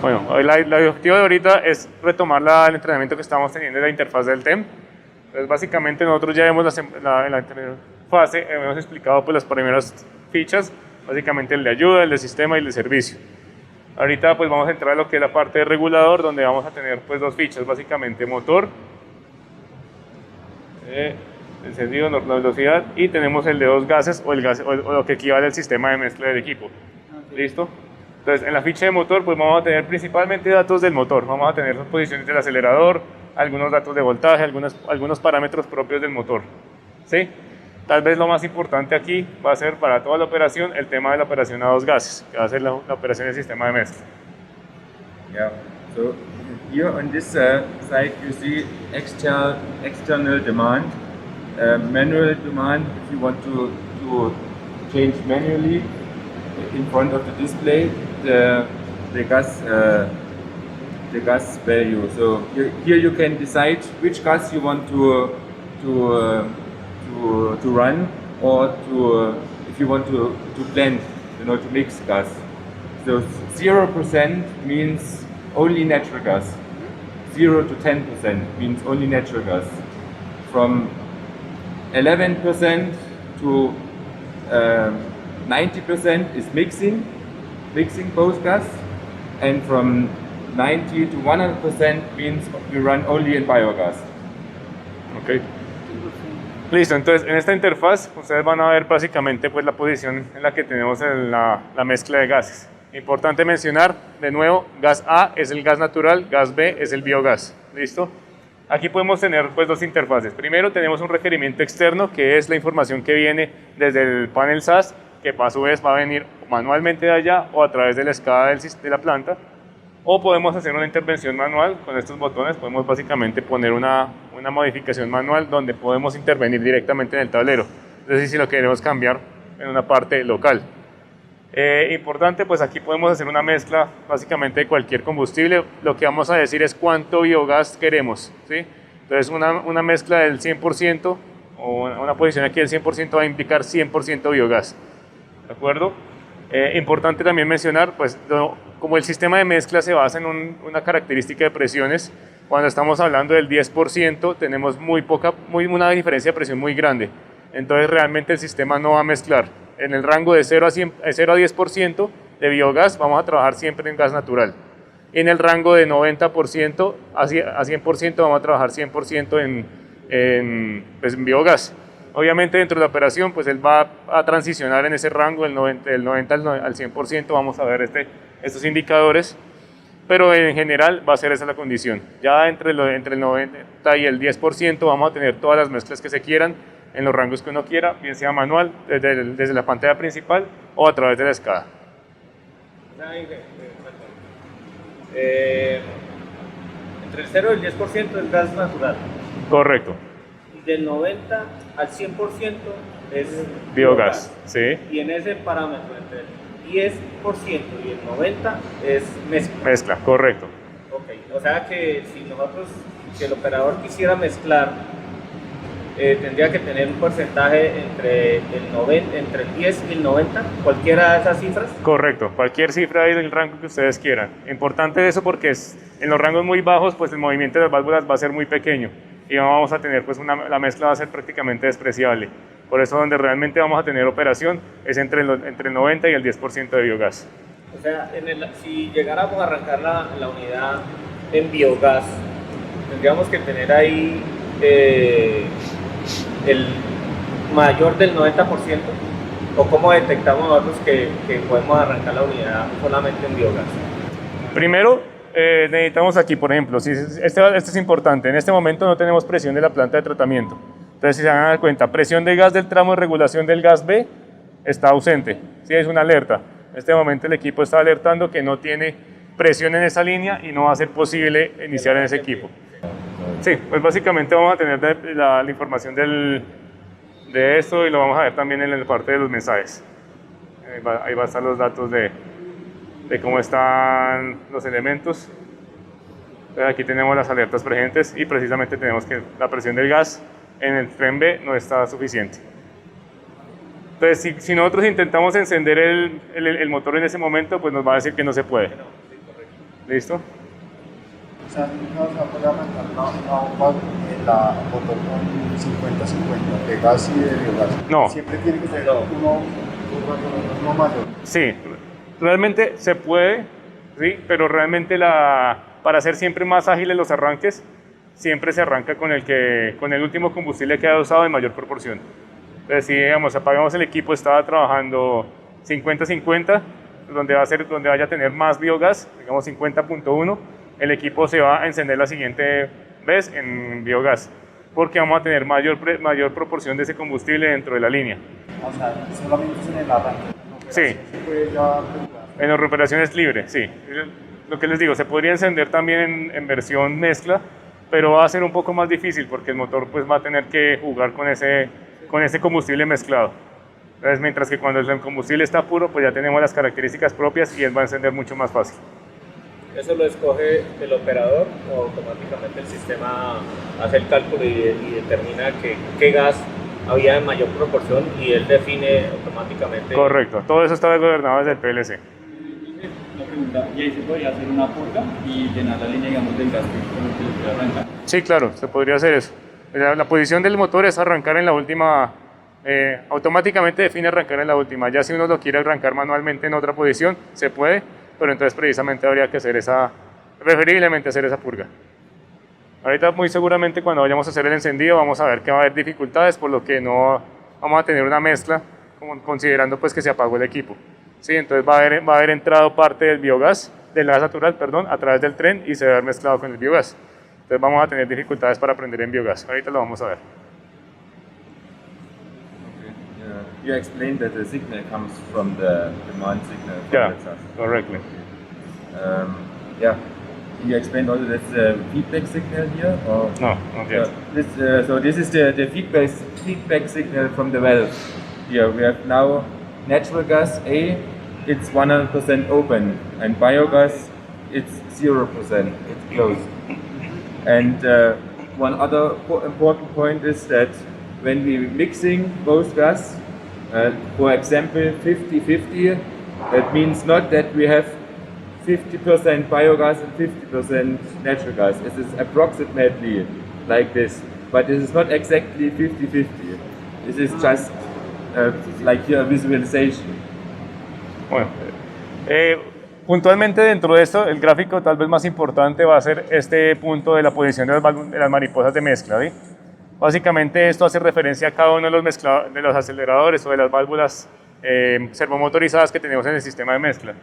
Bueno, el objetivo de ahorita es retomar el entrenamiento que estamos teniendo en la interfaz del TEM. Entonces, básicamente nosotros ya hemos en la anterior fase hemos explicado pues las primeras fichas, básicamente el de ayuda, el de sistema y el de servicio. Ahorita pues vamos a entrar a lo que es la parte de regulador, donde vamos a tener pues dos fichas, básicamente motor, encendido, la velocidad, y tenemos el de dos gases o lo que equivale al sistema de mezcla del equipo. ¿Listo? Entonces, en la ficha de motor, pues vamos a tener principalmente datos del motor. Vamos a tener las posiciones del acelerador, algunos datos de voltaje, algunos parámetros propios del motor. ¿Sí? Tal vez lo más importante aquí va a ser para toda la operación el tema de la operación a dos gases, que va a ser la operación del sistema de mezcla. Yeah. So here on this side you see external demand, manual demand. If you want to change manually in front of the display the gas value. So here you can decide which gas you want to run, or if you want to blend, to mix gas. So 0% means only natural gas. 0 to 10% means only natural gas. From 11% to 90% is mixing both gas, and from 90 to 100% means we run only in biogas. Okay. Listo, entonces en esta interfaz ustedes van a ver básicamente pues la posición en la que tenemos la mezcla de gases. Importante mencionar, de nuevo, gas A es el gas natural, gas B es el biogás. ¿Listo? Aquí podemos tener pues dos interfaces. Primero tenemos un requerimiento externo, que es la información que viene desde el panel SAS, que a su vez va a venir manualmente de allá o a través de la escala de la planta. O podemos hacer una intervención manual con estos botones. Podemos básicamente poner una modificación manual donde podemos intervenir directamente en el tablero. Es decir, si lo queremos cambiar en una parte local. Importante, pues aquí podemos hacer una mezcla básicamente de cualquier combustible. Lo que vamos a decir es cuánto biogás queremos, ¿sí? Entonces una mezcla del 100% o una posición aquí del 100% va a implicar 100% biogás, ¿de acuerdo? Importante también mencionar, pues como el sistema de mezcla se basa en una característica de presiones, cuando estamos hablando del 10% tenemos una diferencia de presión muy grande. Entonces realmente el sistema no va a mezclar. En el rango de 0 a 10% de biogás vamos a trabajar siempre en gas natural. En el rango de 90% a 100% vamos a trabajar 100% en biogás. Obviamente dentro de la operación pues él va a transicionar en ese rango del 90 al 100%, vamos a ver estos indicadores, pero en general va a ser esa la condición. Ya entre el 90 y el 10% vamos a tener todas las mezclas que se quieran, en los rangos que uno quiera, bien sea manual, desde la pantalla principal o a través de la escala. Entre el 0 y el 10% es gas natural. Correcto. Y del 90 al 100% es biogás. Sí. Y en ese parámetro, entre el 10% y el 90% es mezcla. Mezcla, correcto. Ok, o sea que si el operador quisiera mezclar, tendría que tener un porcentaje entre el 10 y el 90, cualquiera de esas cifras. Correcto, cualquier cifra ahí del rango que ustedes quieran. Importante eso porque en los rangos muy bajos pues el movimiento de las válvulas va a ser muy pequeño y no vamos a tener pues la mezcla va a ser prácticamente despreciable. Por eso donde realmente vamos a tener operación es entre el 90 y el 10% de biogás. O sea, si llegáramos a arrancar la unidad en biogás, tendríamos que tener ahí el mayor del 90%, o cómo detectamos nosotros que podemos arrancar la unidad solamente en biogás. Primero necesitamos aquí, por ejemplo, este es importante, en este momento no tenemos presión de la planta de tratamiento. Entonces, si se van a dar cuenta, presión de gas del tramo de regulación del gas B está ausente, ¿sí? Es una alerta. En este momento el equipo está alertando que no tiene presión en esa línea y no va a ser posible iniciar en ese equipo. Sí, pues básicamente vamos a tener la información de esto y lo vamos a ver también en la parte de los mensajes. Ahí va a estar los datos de cómo están los elementos. Aquí tenemos las alertas presentes y precisamente tenemos que la presión del gas en el tren B no está suficiente. Entonces, si nosotros intentamos encender el motor en ese momento, pues nos va a decir que no se puede. ¿Listo? O sea, nunca se va a poder arrancar la motor con 50-50 de gas y de biogás. No. Siempre tiene que ser No. uno mayor. Sí, realmente se puede, sí, pero realmente para hacer siempre más ágiles los arranques, siempre se arranca con el último combustible que ha usado en mayor proporción. Entonces, si digamos, apagamos el equipo, estaba trabajando 50-50, donde vaya a tener más biogás, digamos 50.1, el equipo se va a encender la siguiente vez en biogás, porque vamos a tener mayor proporción de ese combustible dentro de la línea. O sea, solamente es en el arranque. Sí. Se puede ya regular. En la recuperación es libre, sí. Lo que les digo, se podría encender también en versión mezcla, pero va a ser un poco más difícil porque el motor pues va a tener que jugar con ese combustible mezclado. Entonces, mientras que cuando el combustible está puro, pues ya tenemos las características propias y él va a encender mucho más fácil. Eso lo escoge el operador o automáticamente el sistema hace el cálculo y determina qué gas había en mayor proporción y él define automáticamente. Correcto, todo eso está gobernado desde el PLC. Una pregunta, ¿y ahí se podría hacer una purga y llenar la línea, digamos, del gas con el que se quiera arrancar? Sí, claro, se podría hacer eso. La posición del motor es arrancar en la última, automáticamente define arrancar en la última. Ya si uno lo quiere arrancar manualmente en otra posición, se puede, pero entonces precisamente habría que hacer preferiblemente hacer esa purga. Ahorita muy seguramente cuando vayamos a hacer el encendido vamos a ver que va a haber dificultades, por lo que no vamos a tener una mezcla, considerando pues que se apagó el equipo. Sí, entonces va a haber entrado parte del biogás, del gas natural, perdón, a través del tren y se va a haber mezclado con el biogás. Entonces vamos a tener dificultades para prender en biogás. Ahorita lo vamos a ver. Okay. You explained that the signal comes from the demand signal from Yeah, the SAS. correctly. Yeah. You explained also that's the feedback signal here, or No, not yet. so this is the feedback signal from the valve. Here we have now natural gas A, it's 100% open, and biogas it's 0%, it's closed. And one other important point is that when we mixing both gas, for example 50-50, that means not that we have 50% biogas and 50% natural gas. It is approximately like this, but it is not exactly 50-50. This is just like your visualization. Bueno, puntualmente dentro de esto, el gráfico tal vez más importante va a ser este punto de la posición de las mariposas de mezcla. ¿Sí? Básicamente esto hace referencia a cada uno de los aceleradores o de las válvulas servomotorizadas que tenemos en el sistema de mezcla.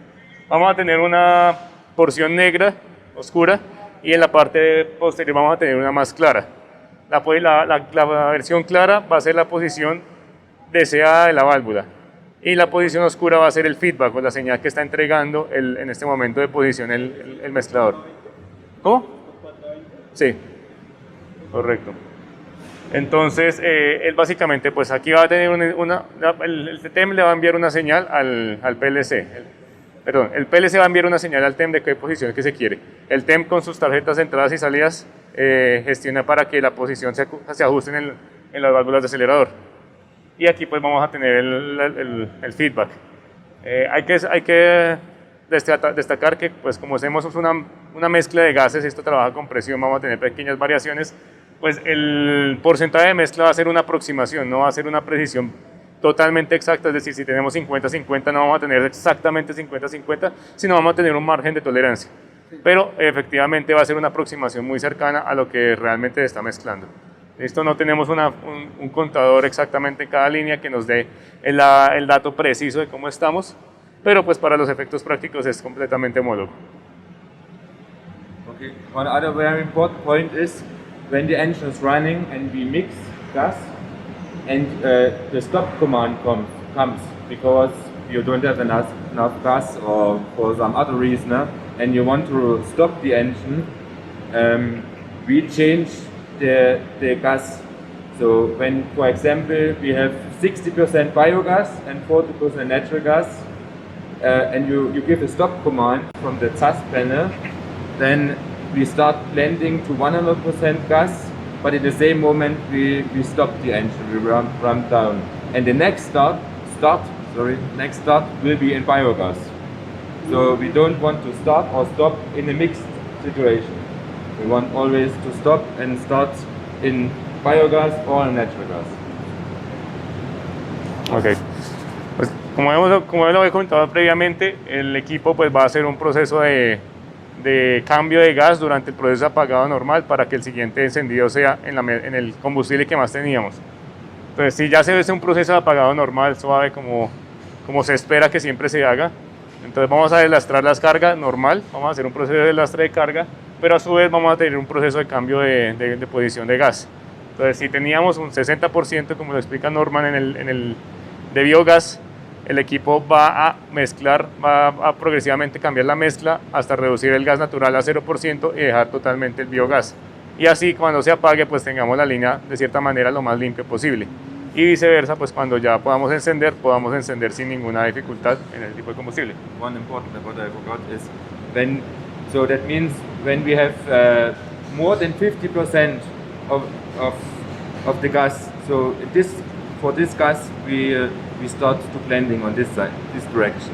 Vamos a tener una porción negra, oscura, y en la parte posterior vamos a tener una más clara. La versión clara va a ser la posición deseada de la válvula y la posición oscura va a ser el feedback o la señal que está entregando en este momento de posición el mezclador. ¿Cómo? Sí, correcto. Entonces, él básicamente, pues aquí va a tener el TEM le va a enviar una señal al PLC. El PLC va a enviar una señal al TEM de qué posición que se quiere. El TEM con sus tarjetas de entradas y salidas gestiona para que la posición se ajuste en las válvulas de acelerador. Y aquí pues vamos a tener el feedback. Hay que destacar que pues como hacemos una mezcla de gases, esto trabaja con presión, vamos a tener pequeñas variaciones, pues el porcentaje de mezcla va a ser una aproximación, no va a ser una precisión totalmente exacta, es decir, si tenemos 50-50 no vamos a tener exactamente 50-50, sino vamos a tener un margen de tolerancia. Pero efectivamente va a ser una aproximación muy cercana a lo que realmente se está mezclando. Esto no tenemos un contador exactamente en cada línea que nos dé el dato preciso de cómo estamos, pero pues para los efectos prácticos es completamente homólogo. Okay. One other very important point is when the engine is running and we mix gas and the stop command comes because you don't have enough gas or for some other reason and you want to stop the engine, we change the gas. So when, for example, we have 60% biogas and 40% natural gas, and you give a stop command from the task panel, then we start blending to 100% gas, but at the same moment we stop the engine, we run down. And the next start will be in biogas. So we don't want to start or stop in a mixed situation. We want always to stop and start in biogas or natural gas. Ok. Pues como lo he comentado previamente, el equipo pues va a hacer un proceso de cambio de gas durante el proceso de apagado normal para que el siguiente encendido sea en el combustible que más teníamos. Entonces, si ya se hace un proceso de apagado normal, suave, como se espera que siempre se haga, entonces vamos a deslastrar las cargas normal, vamos a hacer un proceso de deslastre de carga, pero a su vez vamos a tener un proceso de cambio de posición de gas. Entonces, si teníamos un 60%, como lo explica Norman, de biogás, el equipo va a mezclar, va a progresivamente cambiar la mezcla hasta reducir el gas natural a 0% y dejar totalmente el biogás. Y así cuando se apague, pues tengamos la línea de cierta manera lo más limpia posible. Y viceversa, pues cuando ya podamos encender sin ninguna dificultad en el tipo de combustible. One important what I forgot is so that means when we have more than 50% of the gas. So for this gas we start to blending on this side, this direction.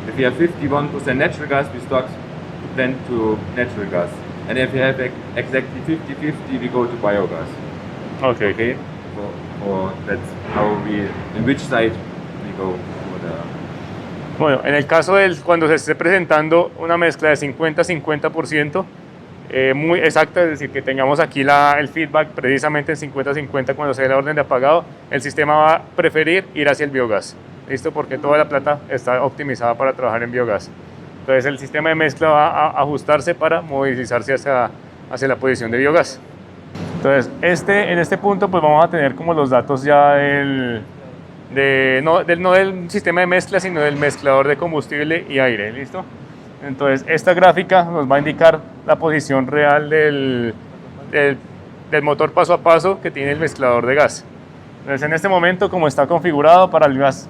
If we have 51% natural gas, we start to blend to natural gas. And if we have exactly 50-50, we go to biogas. Okay. Okay. Or that's how in which side we go for the. Bueno, en el caso cuando se esté presentando una mezcla de 50-50%, muy exacta, es decir, que tengamos aquí el feedback precisamente en 50-50 cuando se dé la orden de apagado, el sistema va a preferir ir hacia el biogás. ¿Listo? Porque toda la planta está optimizada para trabajar en biogás. Entonces el sistema de mezcla va a ajustarse para movilizarse hacia la posición de biogás. Entonces en este punto pues vamos a tener como los datos ya no del sistema de mezcla, sino del mezclador de combustible y aire. ¿Listo? Entonces esta gráfica nos va a indicar la posición real del motor paso a paso que tiene el mezclador de gas. Entonces en este momento, como está configurado para el gas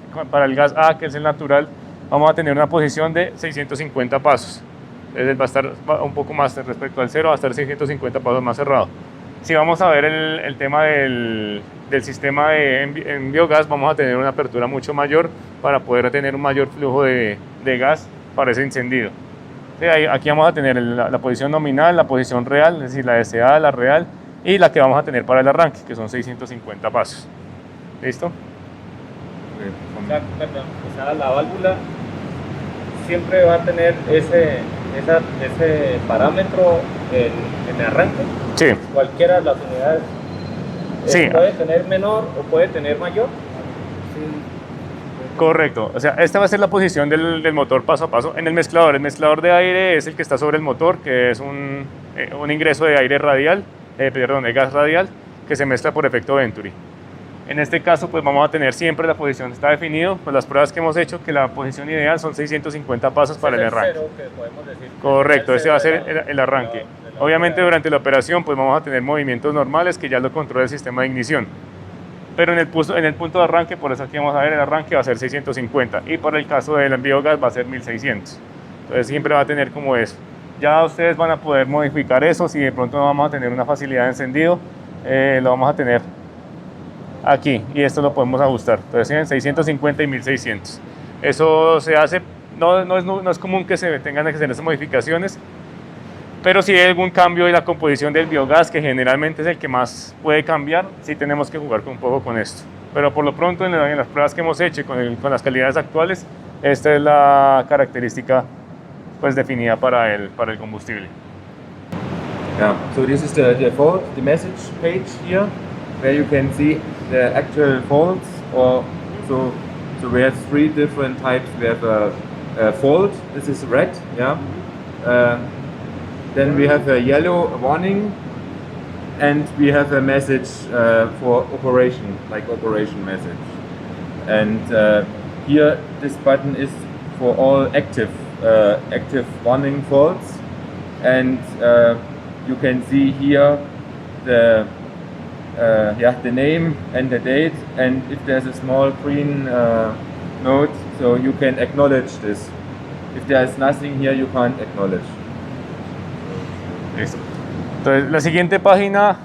A, que es el natural, vamos a tener una posición de 650 pasos. Entonces va a estar un poco más respecto al cero, va a estar 650 pasos más cerrado. Si vamos a ver el tema del sistema en biogás, vamos a tener una apertura mucho mayor para poder tener un mayor flujo de gas para ese encendido. Aquí vamos a tener la posición nominal, la posición real, es decir, la deseada, la real, y la que vamos a tener para el arranque, que son 650 pasos. ¿Listo? O sea, la válvula siempre va a tener ese parámetro en arranque. Sí. Cualquiera de las unidades Sí. puede tener menor o puede tener mayor. Correcto, o sea, esta va a ser la posición del motor paso a paso. En el mezclador de aire es el que está sobre el motor, que es un ingreso de aire radial, de gas radial, que se mezcla por efecto Venturi. En este caso, pues vamos a tener siempre la posición, está definido, pues las pruebas que hemos hecho, que la posición ideal son 650 pasos para el arranque. Cero, que podemos decir. Correcto, ese va a ser cero el arranque. de la Obviamente unidad. durante la operación pues vamos a tener movimientos normales que ya lo controla el sistema de ignición. Pero en el punto de arranque, por eso aquí vamos a ver el arranque va a ser 650 y para el caso del biogás va a ser 1600. Entonces siempre va a tener como eso. Ya ustedes van a poder modificar eso, si de pronto no vamos a tener una facilidad de encendido, lo vamos a tener aquí y esto lo podemos ajustar. Entonces en 650 y 1600. Eso se hace, no es común que se tengan que hacer esas modificaciones, pero si hay algún cambio en la composición del biogás, que generalmente es el que más puede cambiar, sí tenemos que jugar un poco con esto. Pero por lo pronto en las pruebas que hemos hecho y con las calidades actuales, esta es la característica pues definida para el combustible. Yeah, so this is the fault, the message page here, where you can see the actual faults. So we have three different types. We have a fault. This is red, yeah. Then we have a yellow warning, and we have a message for operation, like operation message. And here, this button is for all active warning faults, and you can see here the name and the date, and if there's a small green note, so you can acknowledge this. If there's nothing here, you can't acknowledge. Listo. Entonces la siguiente página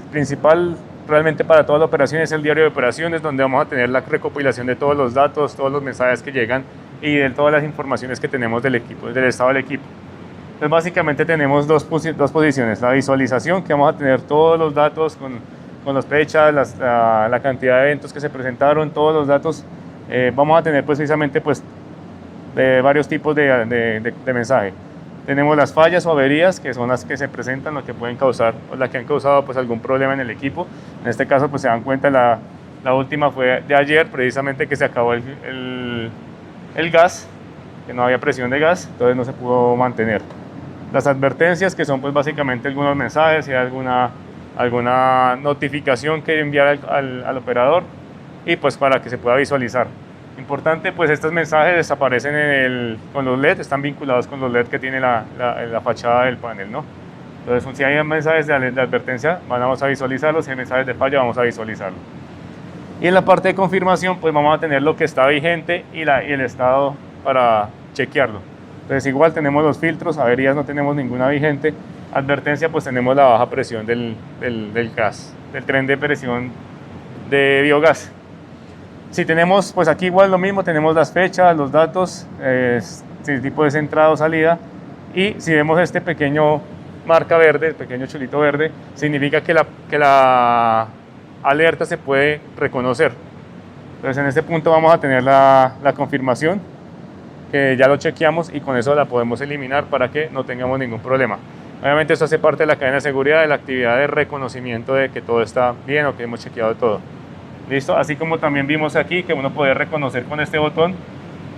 principal realmente para toda la operación es el diario de operaciones, donde vamos a tener la recopilación de todos los datos, todos los mensajes que llegan y de todas las informaciones que tenemos del equipo, del estado del equipo. Entonces básicamente tenemos dos posiciones, la visualización, que vamos a tener todos los datos con las fechas, la cantidad de eventos que se presentaron, todos los datos. Vamos a tener pues, precisamente pues, varios tipos de mensaje. Tenemos las fallas o averías, que son las que se presentan, las que pueden causar, o las que han causado pues, algún problema en el equipo. En este caso pues, se dan cuenta, la última fue de ayer, precisamente que se acabó el gas, que no había presión de gas, entonces no se pudo mantener. Las advertencias, que son pues básicamente algunos mensajes y alguna notificación que enviar al operador y pues para que se pueda visualizar. Importante, pues estos mensajes desaparecen con los LED, están vinculados con los LED que tiene la fachada del panel, ¿no? Entonces, si hay mensajes de advertencia, vamos a visualizarlos, si hay mensajes de falla, vamos a visualizarlos. Y en la parte de confirmación, pues vamos a tener lo que está vigente y el estado para chequearlo. Entonces igual tenemos los filtros, averías no tenemos ninguna vigente, advertencia pues tenemos la baja presión del gas, del tren de presión de biogás. Si tenemos, pues aquí igual lo mismo, tenemos las fechas, los datos, el tipo de entrada o salida, y si vemos este pequeño marca verde, el pequeño chulito verde, significa que la alerta se puede reconocer. Entonces en este punto vamos a tener la confirmación, que ya lo chequeamos y con eso la podemos eliminar para que no tengamos ningún problema. Obviamente esto hace parte de la cadena de seguridad, de la actividad de reconocimiento de que todo está bien o que hemos chequeado todo. ¿Listo? Así como también vimos aquí que uno puede reconocer con este botón,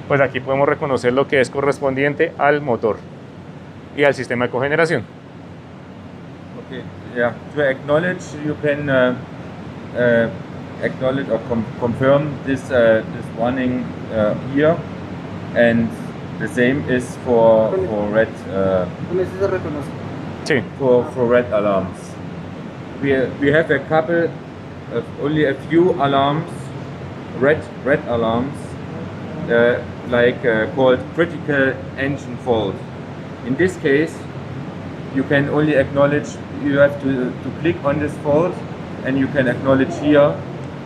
pues aquí podemos reconocer lo que es correspondiente al motor y al sistema de cogeneración. Okay, yeah. To acknowledge, you can acknowledge or confirm this warning here, and the same is for red. ¿Con eso se reconoce? Sí. For red alarms. We have a couple of only a few alarms, red alarms, called critical engine fault. In this case, you can only acknowledge. You have to click on this fault, and you can acknowledge here.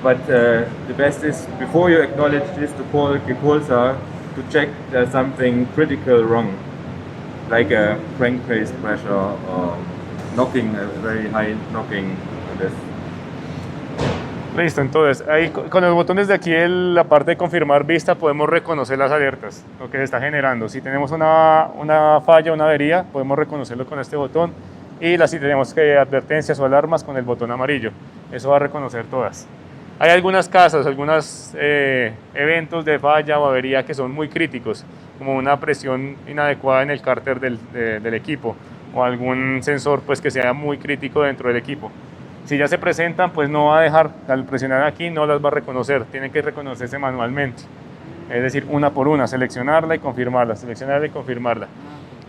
But the best is before you acknowledge this to call Gepulsar to check there's something critical wrong, like a crankcase pressure or knocking, a very high knocking. This. Listo, entonces ahí con los botones de aquí en la parte de confirmar vista podemos reconocer las alertas, lo que se está generando. Si tenemos una falla, una avería, podemos reconocerlo con este botón, y si tenemos advertencias o alarmas con el botón amarillo, eso va a reconocer todas. Hay algunas casas, algunos eventos de falla o avería que son muy críticos, como una presión inadecuada en el cárter del equipo o algún sensor pues, que sea muy crítico dentro del equipo. Si ya se presentan, pues no va a dejar, al presionar aquí no las va a reconocer, tienen que reconocerse manualmente. Es decir, una por una, seleccionarla y confirmarla, seleccionarla y confirmarla.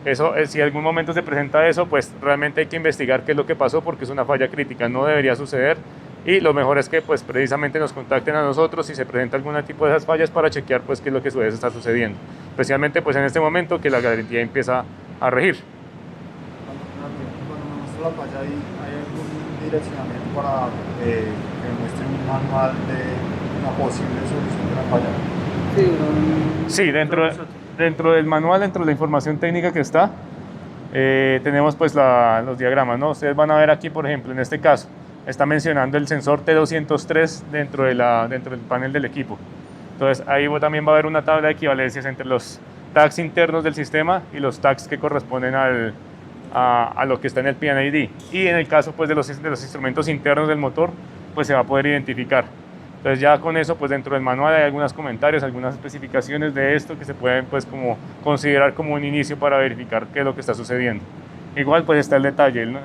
Eso, si en algún momento se presenta eso, pues realmente hay que investigar qué es lo que pasó porque es una falla crítica, no debería suceder. Y lo mejor es que pues precisamente nos contacten a nosotros si se presenta algún tipo de esas fallas para chequear pues qué es lo que está sucediendo. Especialmente pues en este momento que la garantía empieza a regir. Cuando me muestra la falla, ¿hay algún direccionamiento para que me muestre un manual de una posible solución de la falla? Sí, dentro del manual, dentro de la información técnica que está, tenemos pues los diagramas, ¿no? Ustedes van a ver aquí, por ejemplo, en este caso, está mencionando el sensor T203 dentro del panel del equipo. Entonces ahí también va a haber una tabla de equivalencias entre los tags internos del sistema y los tags que corresponden a lo que está en el PNID. Y en el caso pues, de los instrumentos internos del motor, pues se va a poder identificar. Entonces ya con eso, pues dentro del manual hay algunos comentarios, algunas especificaciones de esto que se pueden pues como considerar como un inicio para verificar qué es lo que está sucediendo. Igual pues está el detalle, ¿no?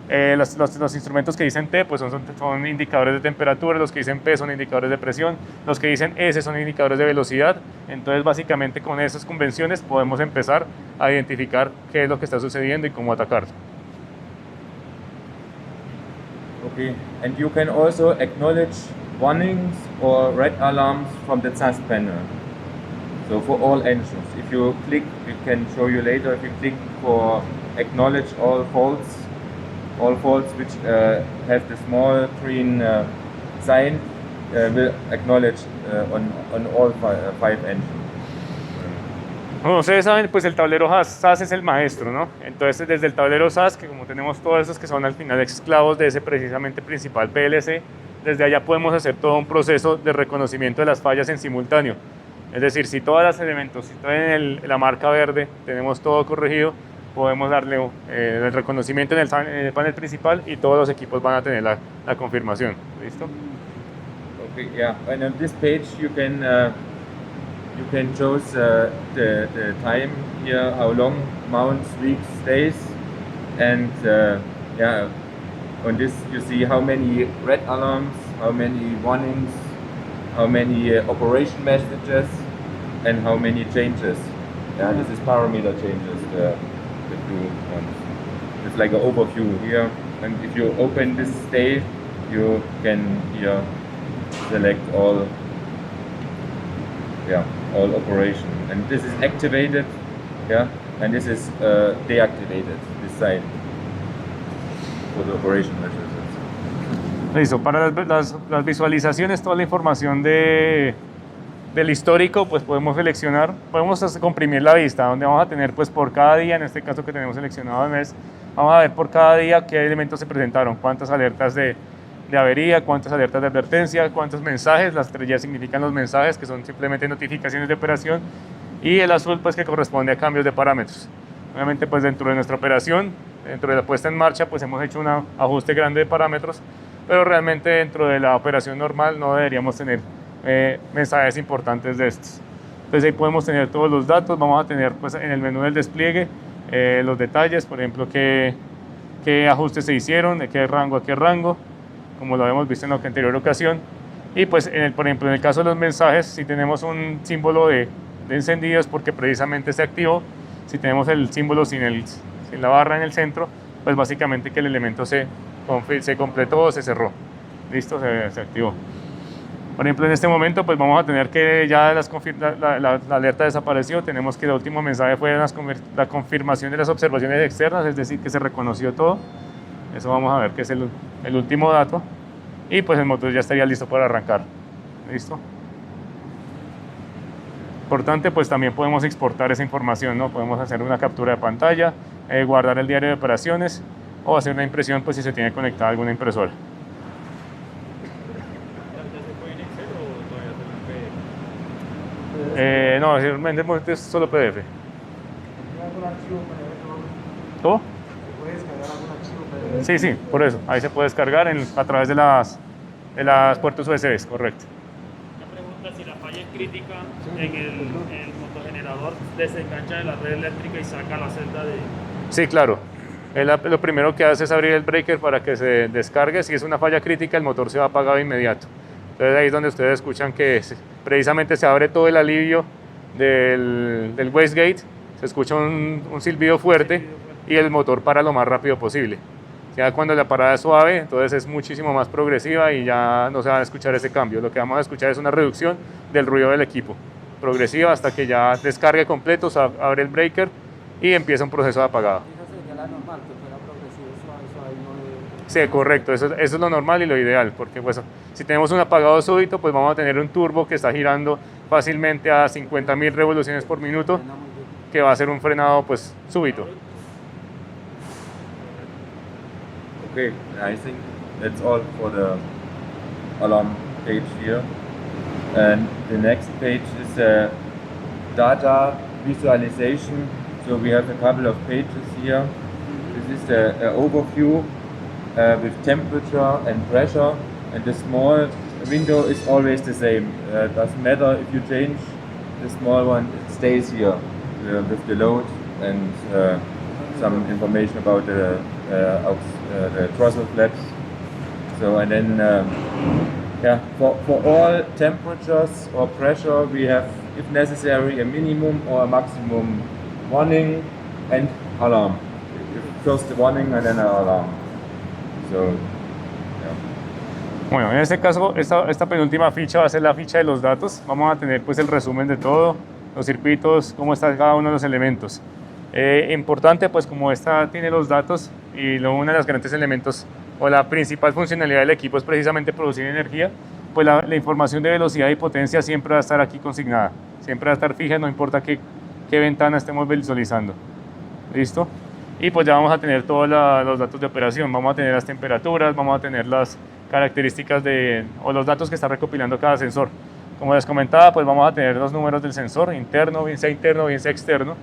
Los instrumentos que dicen T pues son indicadores de temperatura, los que dicen P son indicadores de presión, los que dicen S son indicadores de velocidad. Entonces básicamente con esas convenciones podemos empezar a identificar qué es lo que está sucediendo y cómo atacarlo. Okay, and you can also acknowledge warnings or red alarms from the task panel. So for all engines, if you click, we can show you later, if you click for acknowledge all faults which have the small green sign, will acknowledge on all five engines. Como ustedes saben, pues el tablero SAS es el maestro, ¿no? Entonces, desde el tablero SAS, que como tenemos todos esos que son al final esclavos de ese precisamente principal PLC, desde allá podemos hacer todo un proceso de reconocimiento de las fallas en simultáneo. Es decir, si todos los elementos, si traen la marca verde, tenemos todo corregido, podemos darle el reconocimiento en el panel principal y todos los equipos van a tener la confirmación. ¿Listo? Okay, yeah. And on this page you can choose the time here, how long mounts, weeks, days, and yeah, on this you see how many red alarms, how many warnings, how many operation messages, and how many changes. Yeah, this is parameter changes, the two ones. It's like an overview here, and if you open this day, you can here select all operation, and this is activated, yeah, and this is deactivated, this side for the operation measures. Listo, para las visualizaciones, toda la información del histórico, pues podemos seleccionar, podemos hasta comprimir la vista, donde vamos a tener pues por cada día, en este caso que tenemos seleccionado el mes, vamos a ver por cada día qué elementos se presentaron, cuántas alertas de avería, cuántas alertas de advertencia, cuántos mensajes, las estrellas significan los mensajes que son simplemente notificaciones de operación y el azul pues que corresponde a cambios de parámetros. Obviamente pues dentro de nuestra operación, dentro de la puesta en marcha pues hemos hecho un ajuste grande de parámetros, pero realmente dentro de la operación normal no deberíamos tener mensajes importantes de estos. Entonces ahí podemos tener todos los datos, vamos a tener pues en el menú del despliegue los detalles, por ejemplo qué ajustes se hicieron, de qué rango a qué rango, como lo habíamos visto en la anterior ocasión. Y pues, por ejemplo, en el caso de los mensajes, si tenemos un símbolo de encendido es porque precisamente se activó. Si tenemos el símbolo sin la barra en el centro, pues básicamente que el elemento se completó o se cerró. Listo, se activó. Por ejemplo, en este momento, pues vamos a tener que ya la alerta desapareció. Tenemos que el último mensaje fue la confirmación de las observaciones externas, es decir, que se reconoció todo. Eso vamos a ver que es el último dato. Y pues el motor ya estaría listo para arrancar. ¿Listo? Importante, pues también podemos exportar esa información, ¿no? Podemos hacer una captura de pantalla, guardar el diario de operaciones o hacer una impresión pues si se tiene conectada alguna impresora. No, realmente es solo PDF. ¿Cómo? Sí, sí, por eso. Ahí se puede descargar a través de las puertos USB, correcto. Una pregunta, si la falla es crítica en el motogenerador, desengancha de la red eléctrica y saca la celda de... Sí, claro. Lo primero que hace es abrir el breaker para que se descargue. Si es una falla crítica, el motor se va a apagar de inmediato. Entonces ahí es donde ustedes escuchan que precisamente se abre todo el alivio del wastegate, se escucha un silbido fuerte y el motor para lo más rápido posible. Ya cuando la parada es suave, entonces es muchísimo más progresiva y ya no se va a escuchar ese cambio. Lo que vamos a escuchar es una reducción del ruido del equipo, progresiva hasta que ya descargue completo, se abre el breaker y empieza un proceso de apagado. Esa sería la normal, que fuera progresivo, suave, no Sí, correcto, eso es lo normal y lo ideal, porque pues, si tenemos un apagado súbito, pues vamos a tener un turbo que está girando fácilmente a 50.000 revoluciones por minuto, que va a ser un frenado pues súbito. Okay, I think that's all for the alarm page here. And the next page is data visualization. So we have a couple of pages here. This is the overview with temperature and pressure, and the small window is always the same. Doesn't matter if you change the small one, it stays here with the load and some information about the throttle flaps. So and then for all temperatures or pressure we have, if necessary, a minimum or a maximum warning and alarm. First the warning and then an alarm. So Bueno, en este caso, esta penúltima ficha va a ser la ficha de los datos. Vamos a tener pues el resumen de todo, los circuitos, cómo está cada uno de los elementos. Importante, pues como esta tiene los datos y uno de los grandes elementos o la principal funcionalidad del equipo es precisamente producir energía, pues la información de velocidad y potencia siempre va a estar aquí consignada, siempre va a estar fija, no importa qué qué ventana estemos visualizando. ¿Listo? Y pues ya vamos a tener todos los datos de operación, vamos a tener las temperaturas, vamos a tener las características o los datos que está recopilando cada sensor. Como les comentaba, pues vamos a tener los números del sensor, interno, bien sea externo.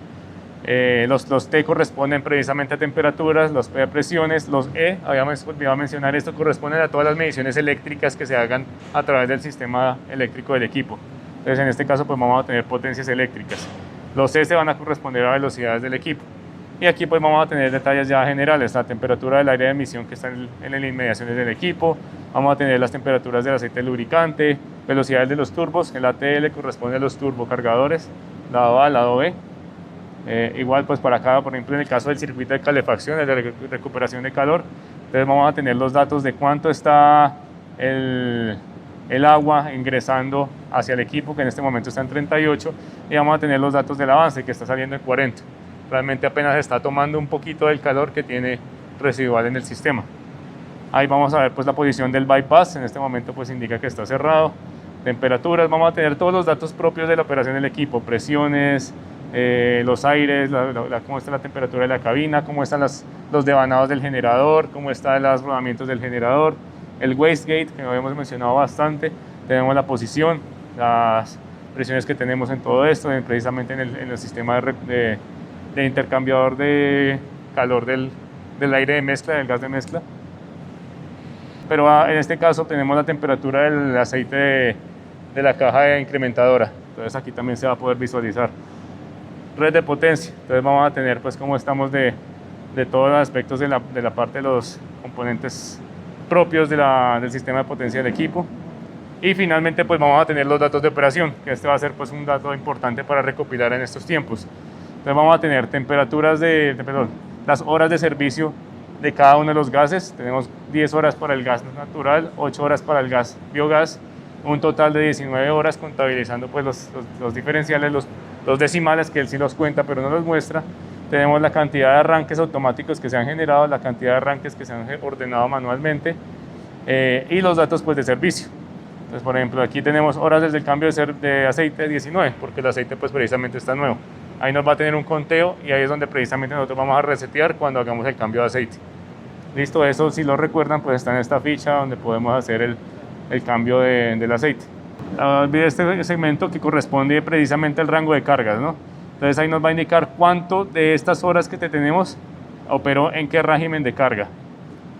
Los T corresponden precisamente a temperaturas, los P a presiones, los E, habíamos olvidado mencionar esto, corresponden a todas las mediciones eléctricas que se hagan a través del sistema eléctrico del equipo. Entonces en este caso pues vamos a tener potencias eléctricas. Los C se van a corresponder a velocidades del equipo. Y aquí pues vamos a tener detalles ya generales, la temperatura del aire de emisión que está en las inmediaciones del equipo, vamos a tener las temperaturas del aceite lubricante, velocidades de los turbos, el ATL corresponde a los turbocargadores, lado A, lado B. Igual pues para cada, por ejemplo en el caso del circuito de calefacción, el de recuperación de calor, entonces vamos a tener los datos de cuánto está el agua ingresando hacia el equipo, que en este momento está en 38, y vamos a tener los datos del avance, que está saliendo en 40. Realmente apenas está tomando un poquito del calor que tiene residual en el sistema. Ahí vamos a ver pues la posición del bypass, en este momento pues indica que está cerrado. Temperaturas, vamos a tener todos los datos propios de la operación del equipo, presiones, los aires, cómo está la temperatura de la cabina, cómo están los devanados del generador, cómo están los rodamientos del generador, el wastegate que lo habíamos mencionado bastante, tenemos la posición, las presiones que tenemos en todo esto, precisamente en el sistema de intercambiador de calor del aire de mezcla, del gas de mezcla. Pero en este caso tenemos la temperatura del aceite de la caja incrementadora, entonces aquí también se va a poder visualizar. Red de potencia, entonces vamos a tener pues cómo estamos de todos los aspectos de la parte de los componentes propios del sistema de potencia del equipo. Y finalmente pues vamos a tener los datos de operación, que este va a ser pues un dato importante para recopilar en estos tiempos. Entonces vamos a tener temperaturas las horas de servicio de cada uno de los gases. Tenemos 10 horas para el gas natural, 8 horas para el gas biogás, un total de 19 horas contabilizando pues los diferenciales, los decimales que él sí los cuenta pero no los muestra. Tenemos la cantidad de arranques automáticos que se han generado, la cantidad de arranques que se han ordenado manualmente y los datos pues de servicio. Entonces, por ejemplo, aquí tenemos horas desde el cambio de aceite 19, porque el aceite pues precisamente está nuevo. Ahí nos va a tener un conteo y ahí es donde precisamente nosotros vamos a resetear cuando hagamos el cambio de aceite. Listo, eso si lo recuerdan pues está en esta ficha donde podemos hacer el cambio del aceite. Olvidé este segmento que corresponde precisamente al rango de cargas, ¿no? Entonces ahí nos va a indicar cuánto de estas horas que tenemos operó en qué régimen de carga.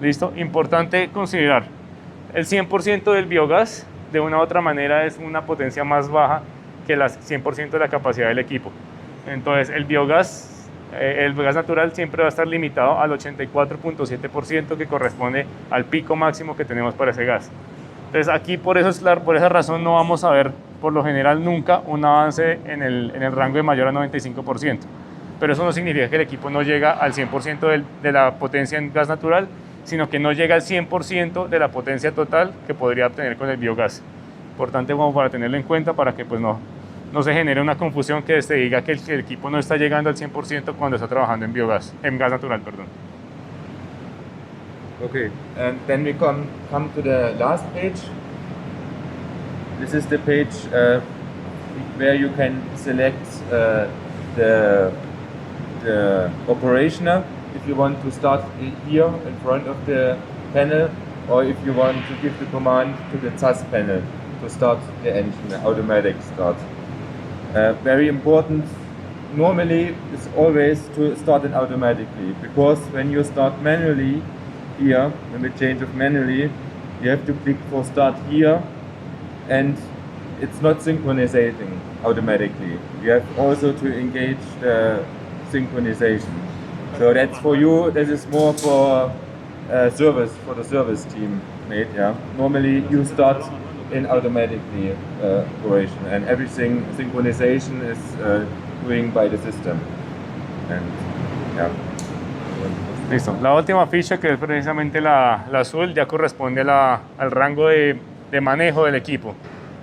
Listo, importante considerar, el 100% del biogás de una u otra manera es una potencia más baja que el 100% de la capacidad del equipo. Entonces el gas natural siempre va a estar limitado al 84.7% que corresponde al pico máximo que tenemos para ese gas. Entonces aquí por esa razón no vamos a ver por lo general nunca un avance en el rango de mayor a 95%. Pero eso no significa que el equipo no llega al 100% de la potencia en gas natural, sino que no llega al 100% de la potencia total que podría obtener con el biogás. Importante como para tenerlo en cuenta para que pues no se genere una confusión que se diga que el equipo no está llegando al 100% cuando está trabajando en gas natural, perdón. Okay, and then we come to the last page. This is the page where you can select the operational, if you want to start here in front of the panel, or if you want to give the command to the TAS panel to start the engine, the automatic start. Very important, normally it's always to start it automatically, because when you start manually here, when we change of manually, you have to click for start here, and it's not synchronizing automatically. You have also to engage the synchronization. So that's for you, this is more for for the service team made, yeah. Normally you start in automatically operation, and everything synchronization is doing by the system. And yeah. Listo. La última ficha, que es precisamente la azul, ya corresponde al rango de manejo del equipo.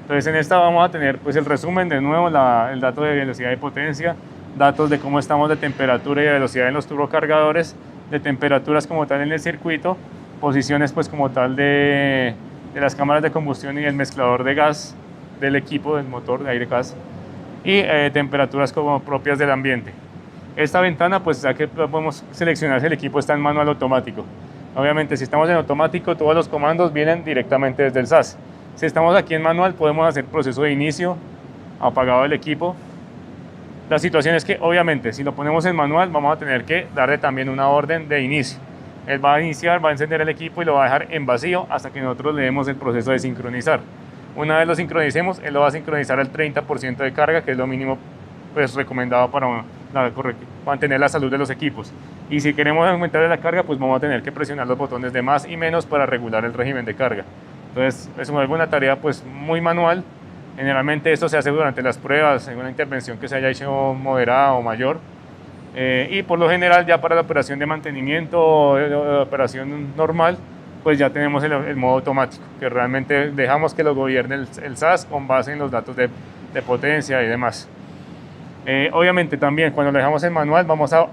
Entonces en esta vamos a tener pues el resumen de nuevo, el dato de velocidad y potencia, datos de cómo estamos de temperatura y de velocidad en los turbocargadores, de temperaturas como tal en el circuito, posiciones pues como tal de las cámaras de combustión y el mezclador de gas del equipo, del motor de aire-gas, y temperaturas como propias del ambiente. Esta ventana, pues ya que podemos seleccionar si el equipo está en manual automático. Obviamente, si estamos en automático, todos los comandos vienen directamente desde el SAS. Si estamos aquí en manual, podemos hacer proceso de inicio, apagado el equipo. La situación es que, obviamente, si lo ponemos en manual, vamos a tener que darle también una orden de inicio. Él va a iniciar, va a encender el equipo y lo va a dejar en vacío hasta que nosotros le demos el proceso de sincronizar. Una vez lo sincronicemos, él lo va a sincronizar al 30% de carga, que es lo mínimo pues, recomendado para mantener la salud de los equipos. Y si queremos aumentar la carga, pues vamos a tener que presionar los botones de más y menos para regular el régimen de carga. Entonces, es una tarea pues, muy manual. Generalmente esto se hace durante las pruebas, en una intervención que se haya hecho moderada o mayor. Y por lo general ya para la operación de mantenimiento o operación normal, pues ya tenemos el modo automático, que realmente dejamos que lo gobierne el SAS con base en los datos de potencia y demás. Obviamente también cuando lo dejamos en manual vamos a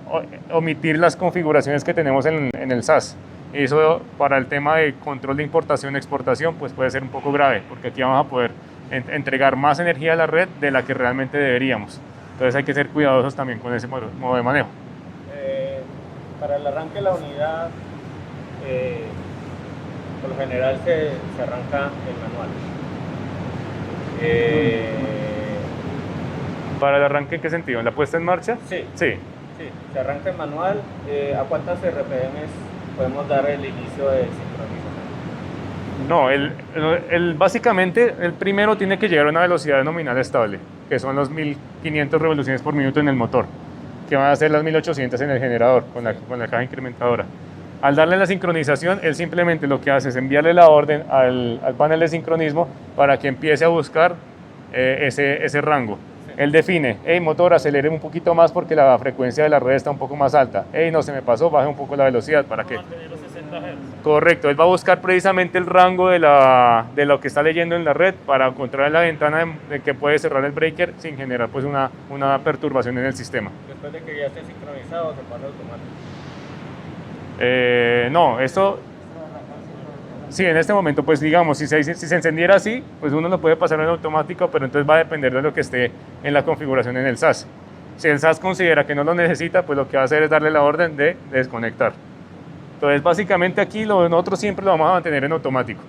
omitir las configuraciones que tenemos en el SAS. Y eso para el tema de control de importación y exportación pues puede ser un poco grave, porque aquí vamos a poder entregar más energía a la red de la que realmente deberíamos. Entonces hay que ser cuidadosos también con ese modo de manejo. Para el arranque de la unidad, por lo general se arranca el manual. ¿Para el arranque en qué sentido? ¿En la puesta en marcha? Sí. Sí. Sí, se arranca el manual. ¿A cuántas RPM podemos dar el inicio de sincronización? No, básicamente el primero tiene que llegar a una velocidad nominal estable, que son los 1500 revoluciones por minuto en el motor, que van a ser las 1800 en el generador con la caja incrementadora. Al darle la sincronización, él simplemente lo que hace es enviarle la orden al panel de sincronismo para que empiece a buscar ese rango. Él define, hey motor, acelere un poquito más porque la frecuencia de la red está un poco más alta. Hey, no se me pasó, baje un poco la velocidad. ¿Para qué? Mantener los 60 Hz. Correcto, él va a buscar precisamente el rango de lo que está leyendo en la red para encontrar la ventana de que puede cerrar el breaker sin generar pues una perturbación en el sistema. Después de que ya esté sincronizado, se pasa automático. No, esto... Sí, en este momento, pues digamos, si se encendiera así, pues uno lo puede pasar en automático, pero entonces va a depender de lo que esté en la configuración en el SAS. Si el SAS considera que no lo necesita, pues lo que va a hacer es darle la orden de desconectar. Entonces, básicamente aquí nosotros siempre lo vamos a mantener en automático.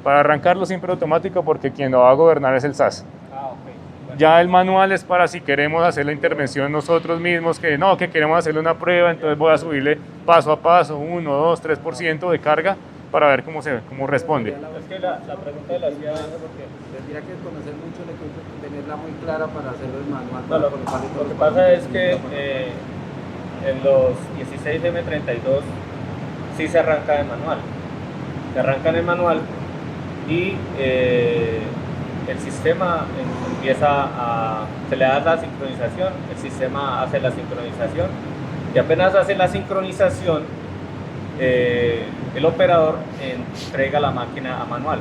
Para arrancarlo siempre automático porque quien lo va a gobernar es el SAS. Bueno. Ya el manual es para si queremos hacer la intervención nosotros mismos, que queremos hacerle una prueba, entonces voy a subirle paso a paso, 1, 2, 3% de carga, para ver cómo responde. Es que la pregunta de la hacía porque Tendría que conocer mucho el equipo y tenerla muy clara para hacerlo en manual. no, lo que pasa es que en los 16 M32 sí se arranca de manual. Se arranca en el manual y el sistema se le da la sincronización, el sistema hace la sincronización y apenas hace la sincronización el operador entrega la máquina a manual,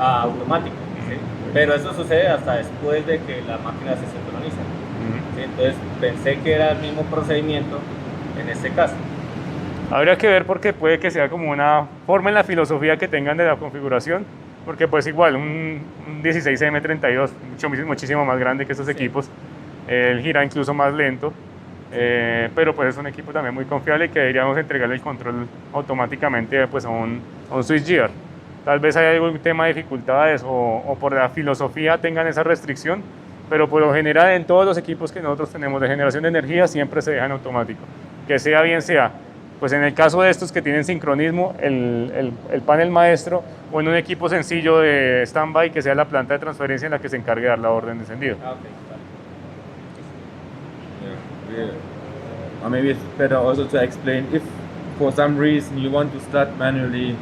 a automático, ¿sí? Pero eso sucede hasta después de que la máquina se sincroniza. ¿Sí? Entonces pensé que era el mismo procedimiento en este caso. Habría que ver porque puede que sea como una forma en la filosofía que tengan de la configuración, porque pues igual un 16M32 muchísimo más grande que estos equipos, él gira incluso más lento. Pero pues es un equipo también muy confiable y que deberíamos entregarle el control automáticamente pues a un switchgear. Tal vez haya algún tema de dificultades o por la filosofía tengan esa restricción, pero por lo general en todos los equipos que nosotros tenemos de generación de energía siempre se deja en automático, que sea bien sea. Pues en el caso de estos que tienen sincronismo, el panel maestro, o en un equipo sencillo de standby que sea la planta de transferencia en la que se encargue de dar la orden de encendido. Or maybe it's better also to explain if for some reason you want to start manually,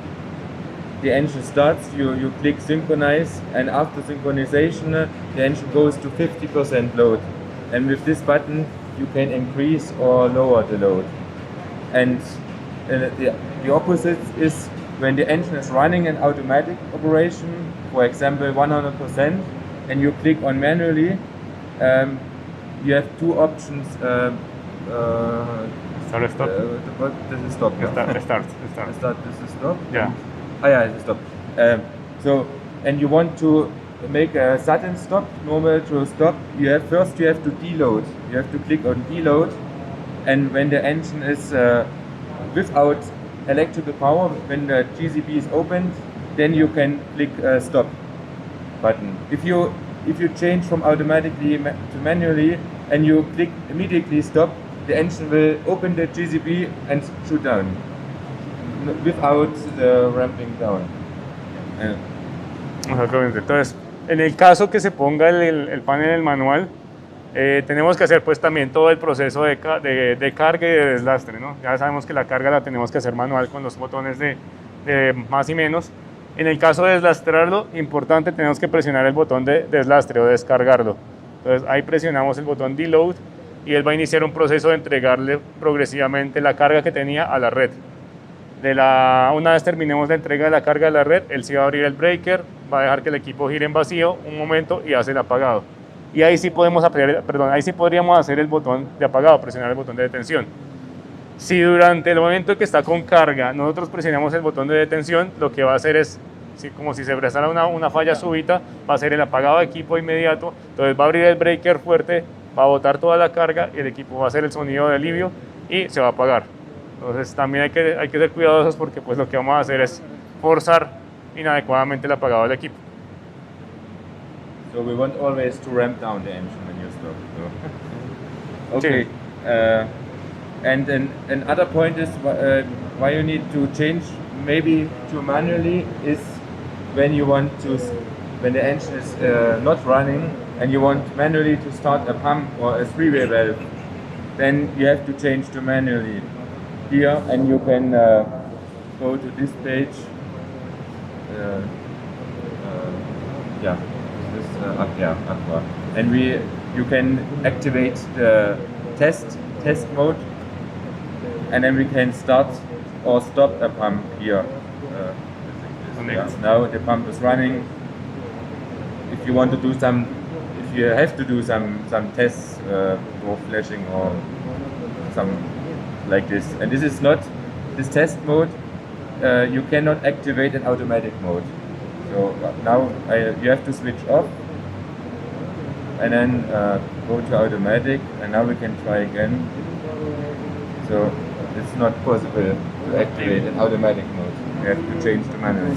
the engine starts, you click synchronize, and after synchronization the engine goes to 50% load, and with this button you can increase or lower the load. And the opposite is when the engine is running in automatic operation, for example 100%, and you click on manually, you have two options. Start, stop. This is stop. Yeah? Start. Start. This is stop. Yeah. Ah, yeah, this is stop. So, and you want to make a sudden stop, normal to stop, first you have to deload. You have to click on deload, and when the engine is without electrical power, when the GZB is opened, then you can click stop button. If you change from automatically to manually and you click immediately stop, the engine will open the GZB and shoot down without the ramping down. Exactamente. Entonces, en el caso que se ponga el panel en el manual, tenemos que hacer pues también todo el proceso de carga y de deslastre, ¿no? Ya sabemos que la carga la tenemos que hacer manual con los botones de más y menos. En el caso de deslastrarlo, importante, tenemos que presionar el botón de deslastre o descargarlo. Entonces ahí presionamos el botón deload y él va a iniciar un proceso de entregarle progresivamente la carga que tenía a la red. Una vez terminemos la entrega de la carga a la red, él sí va a abrir el breaker, va a dejar que el equipo gire en vacío un momento y hace el apagado. Y ahí sí podríamos hacer el botón de apagado, presionar el botón de detención. Si durante el momento que está con carga nosotros presionamos el botón de detención, lo que va a hacer es, como si se prestara una falla súbita, va a ser el apagado de equipo inmediato. Entonces va a abrir el breaker fuerte, va a botar toda la carga y el equipo va a hacer el sonido de alivio y se va a apagar. Entonces también hay que ser cuidadosos porque pues lo que vamos a hacer es forzar inadecuadamente el apagado del equipo. So we want always to ramp down the engine when you stop. So. Okay. And another point is why you need to change maybe to manually is when the engine is not running and you want manually to start a pump or a three-way valve, then you have to change to manually here, and you can go to this page. Aqua, and you can activate the test mode, and then we can start or stop a pump here. Now the pump is running. If you want to do if you have to do some tests for flashing or some like this, and this is not this test mode. You cannot activate an automatic mode. So now you have to switch off and then go to automatic, and now we can try again. So it's not possible to activate an automatic mode. You have to change to manual.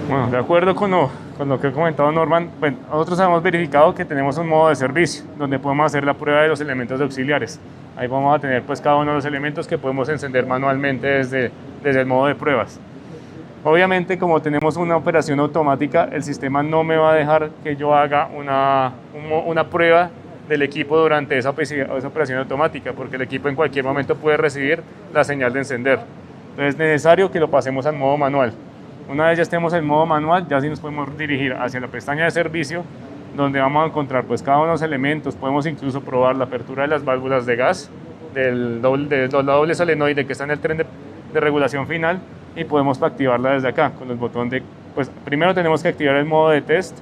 Bueno, de acuerdo con lo que ha comentado Norman, bueno, nosotros hemos verificado que tenemos un modo de servicio donde podemos hacer la prueba de los elementos auxiliares. Ahí vamos a tener pues cada uno de los elementos que podemos encender manualmente desde el modo de pruebas. Obviamente, como tenemos una operación automática, el sistema no me va a dejar que yo haga una prueba del equipo durante esa operación automática, porque el equipo en cualquier momento puede recibir la señal de encender. Entonces es necesario que lo pasemos al modo manual. Una vez ya estemos en modo manual, ya sí nos podemos dirigir hacia la pestaña de servicio, donde vamos a encontrar pues cada uno de los elementos. Podemos incluso probar la apertura de las válvulas de gas, del doble solenoide que está en el tren de regulación final, y podemos activarla desde acá con el botón pues primero tenemos que activar el modo de test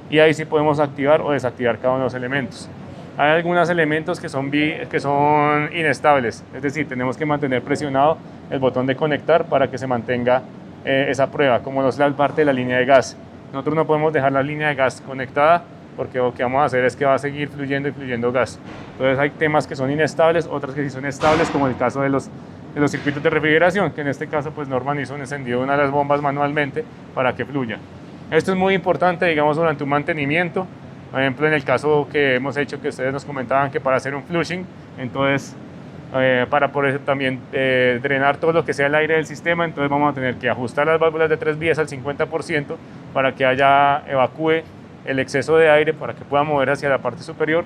y ahí sí podemos activar o desactivar cada uno de los elementos. Hay algunos elementos que son inestables, es decir, tenemos que mantener presionado el botón de conectar para que se mantenga esa prueba, como es la parte de la línea de gas. Nosotros no podemos dejar la línea de gas conectada porque lo que vamos a hacer es que va a seguir fluyendo y fluyendo gas. Entonces hay temas que son inestables, otras que sí son estables, como el caso de los circuitos de refrigeración, que en este caso pues Norman hizo un encendido de una de las bombas manualmente para que fluya. Esto es muy importante, digamos, durante un mantenimiento. Por ejemplo, en el caso que hemos hecho, que ustedes nos comentaban que para hacer un flushing, entonces para poder también drenar todo lo que sea el aire del sistema, entonces vamos a tener que ajustar las válvulas de 3 vías al 50% para que evacúe el exceso de aire, para que pueda mover hacia la parte superior,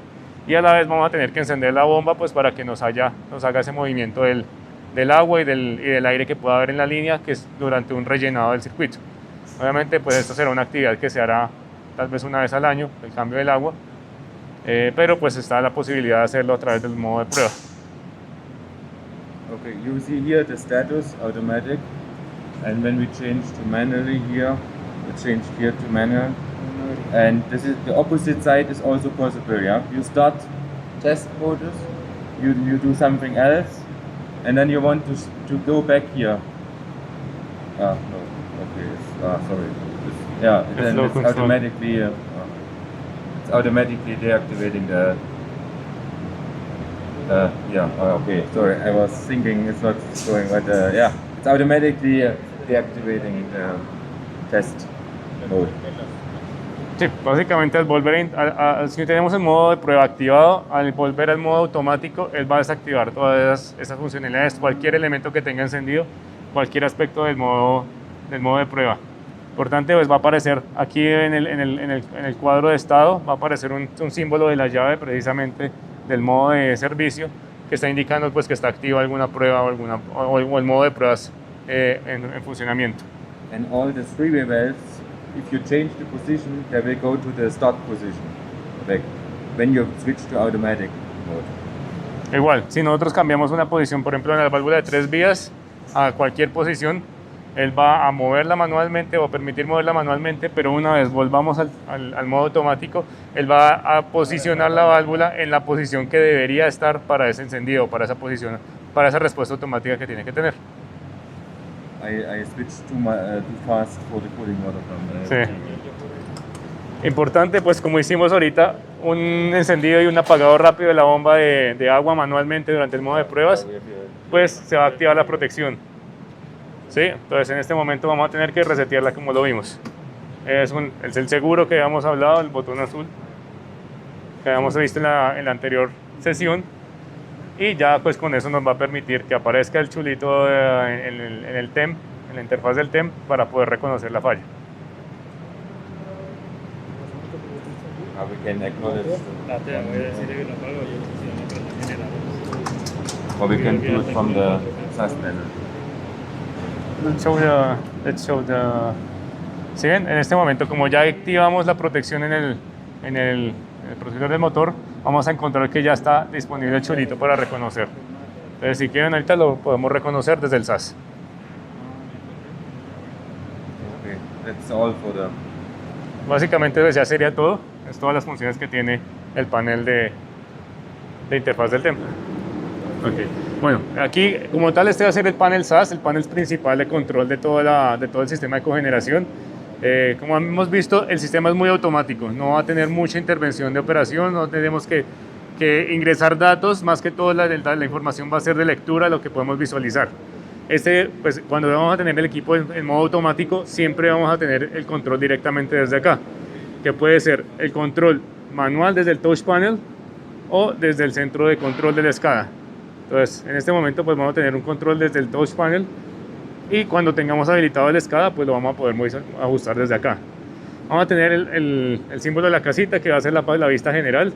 y a la vez vamos a tener que encender la bomba pues para que nos haga ese movimiento del agua y del aire que pueda haber en la línea, que es durante un rellenado del circuito. Obviamente pues esto será una actividad que se hará tal vez una vez al año, el cambio del agua, pero pues está la posibilidad de hacerlo a través del modo de prueba. Okay, you see here the status automatic, and when we change to manually here, we change here to manual, and this is the opposite side is also possible. Yeah, you start test modus, you do something else, and then you want to go back here. No, okay, sorry. Yeah, The then flow it's control. automatically deactivating the. Yeah. Okay. Sorry, I was thinking it's not going, but yeah, it's automatically deactivating the test mode. Sí, básicamente al volver si tenemos el modo de prueba activado, al volver al modo automático, él va a desactivar todas esas funcionalidades, cualquier elemento que tenga encendido, cualquier aspecto del modo de prueba. Importante, pues va a aparecer aquí en el cuadro de estado, va a aparecer un símbolo de la llave precisamente del modo de servicio que está indicando pues que está activa alguna prueba o el modo de pruebas en funcionamiento. And all the three-way valves, if you change the position, they will go to the start position. Like when you switch to automatic mode. Igual, si nosotros cambiamos una posición, por ejemplo en la válvula de 3 vías a cualquier posición, él va a moverla manualmente o permitir moverla manualmente, pero una vez volvamos al modo automático, él va a posicionar la válvula en la posición que debería estar para ese encendido, para esa posición, para esa respuesta automática que tiene que tener. I switched too fast for the cooling water from Sí. Importante, pues como hicimos ahorita, un encendido y un apagado rápido de la bomba de agua manualmente durante el modo de pruebas, pues se va a activar la protección. ¿Sí? Entonces en este momento vamos a tener que resetearla como lo vimos. Es el seguro que habíamos hablado, el botón azul, que habíamos visto en la anterior sesión. Y ya pues con eso nos va a permitir que aparezca el chulito en el TEM, en la interfaz del TEM, para poder reconocer la falla. We can acknowledge, or we can do it from the SAS panel. Let's show the. ¿Sí ven? En este momento, como ya activamos la protección en el procesor del motor, vamos a encontrar que ya está disponible el chulito para reconocer. Entonces, si quieren, ahorita lo podemos reconocer desde el SAS. Okay, that's all for the. Básicamente, pues, ya sería todo. Es todas las funciones que tiene el panel de interfaz del TEM. Okay. Bueno, aquí como tal este va a ser el panel SAS, el panel principal de control de todo el sistema de cogeneración. Como hemos visto, el sistema es muy automático, no va a tener mucha intervención de operación, no tenemos que ingresar datos, más que todo la información va a ser de lectura, lo que podemos visualizar. Pues, cuando vamos a tener el equipo en modo automático, siempre vamos a tener el control directamente desde acá, que puede ser el control manual desde el touch panel o desde el centro de control de la SCADA. Entonces, en este momento pues vamos a tener un control desde el touch panel y cuando tengamos habilitado el SCADA pues lo vamos a poder ajustar desde acá. Vamos a tener el símbolo de la casita que va a ser la vista general.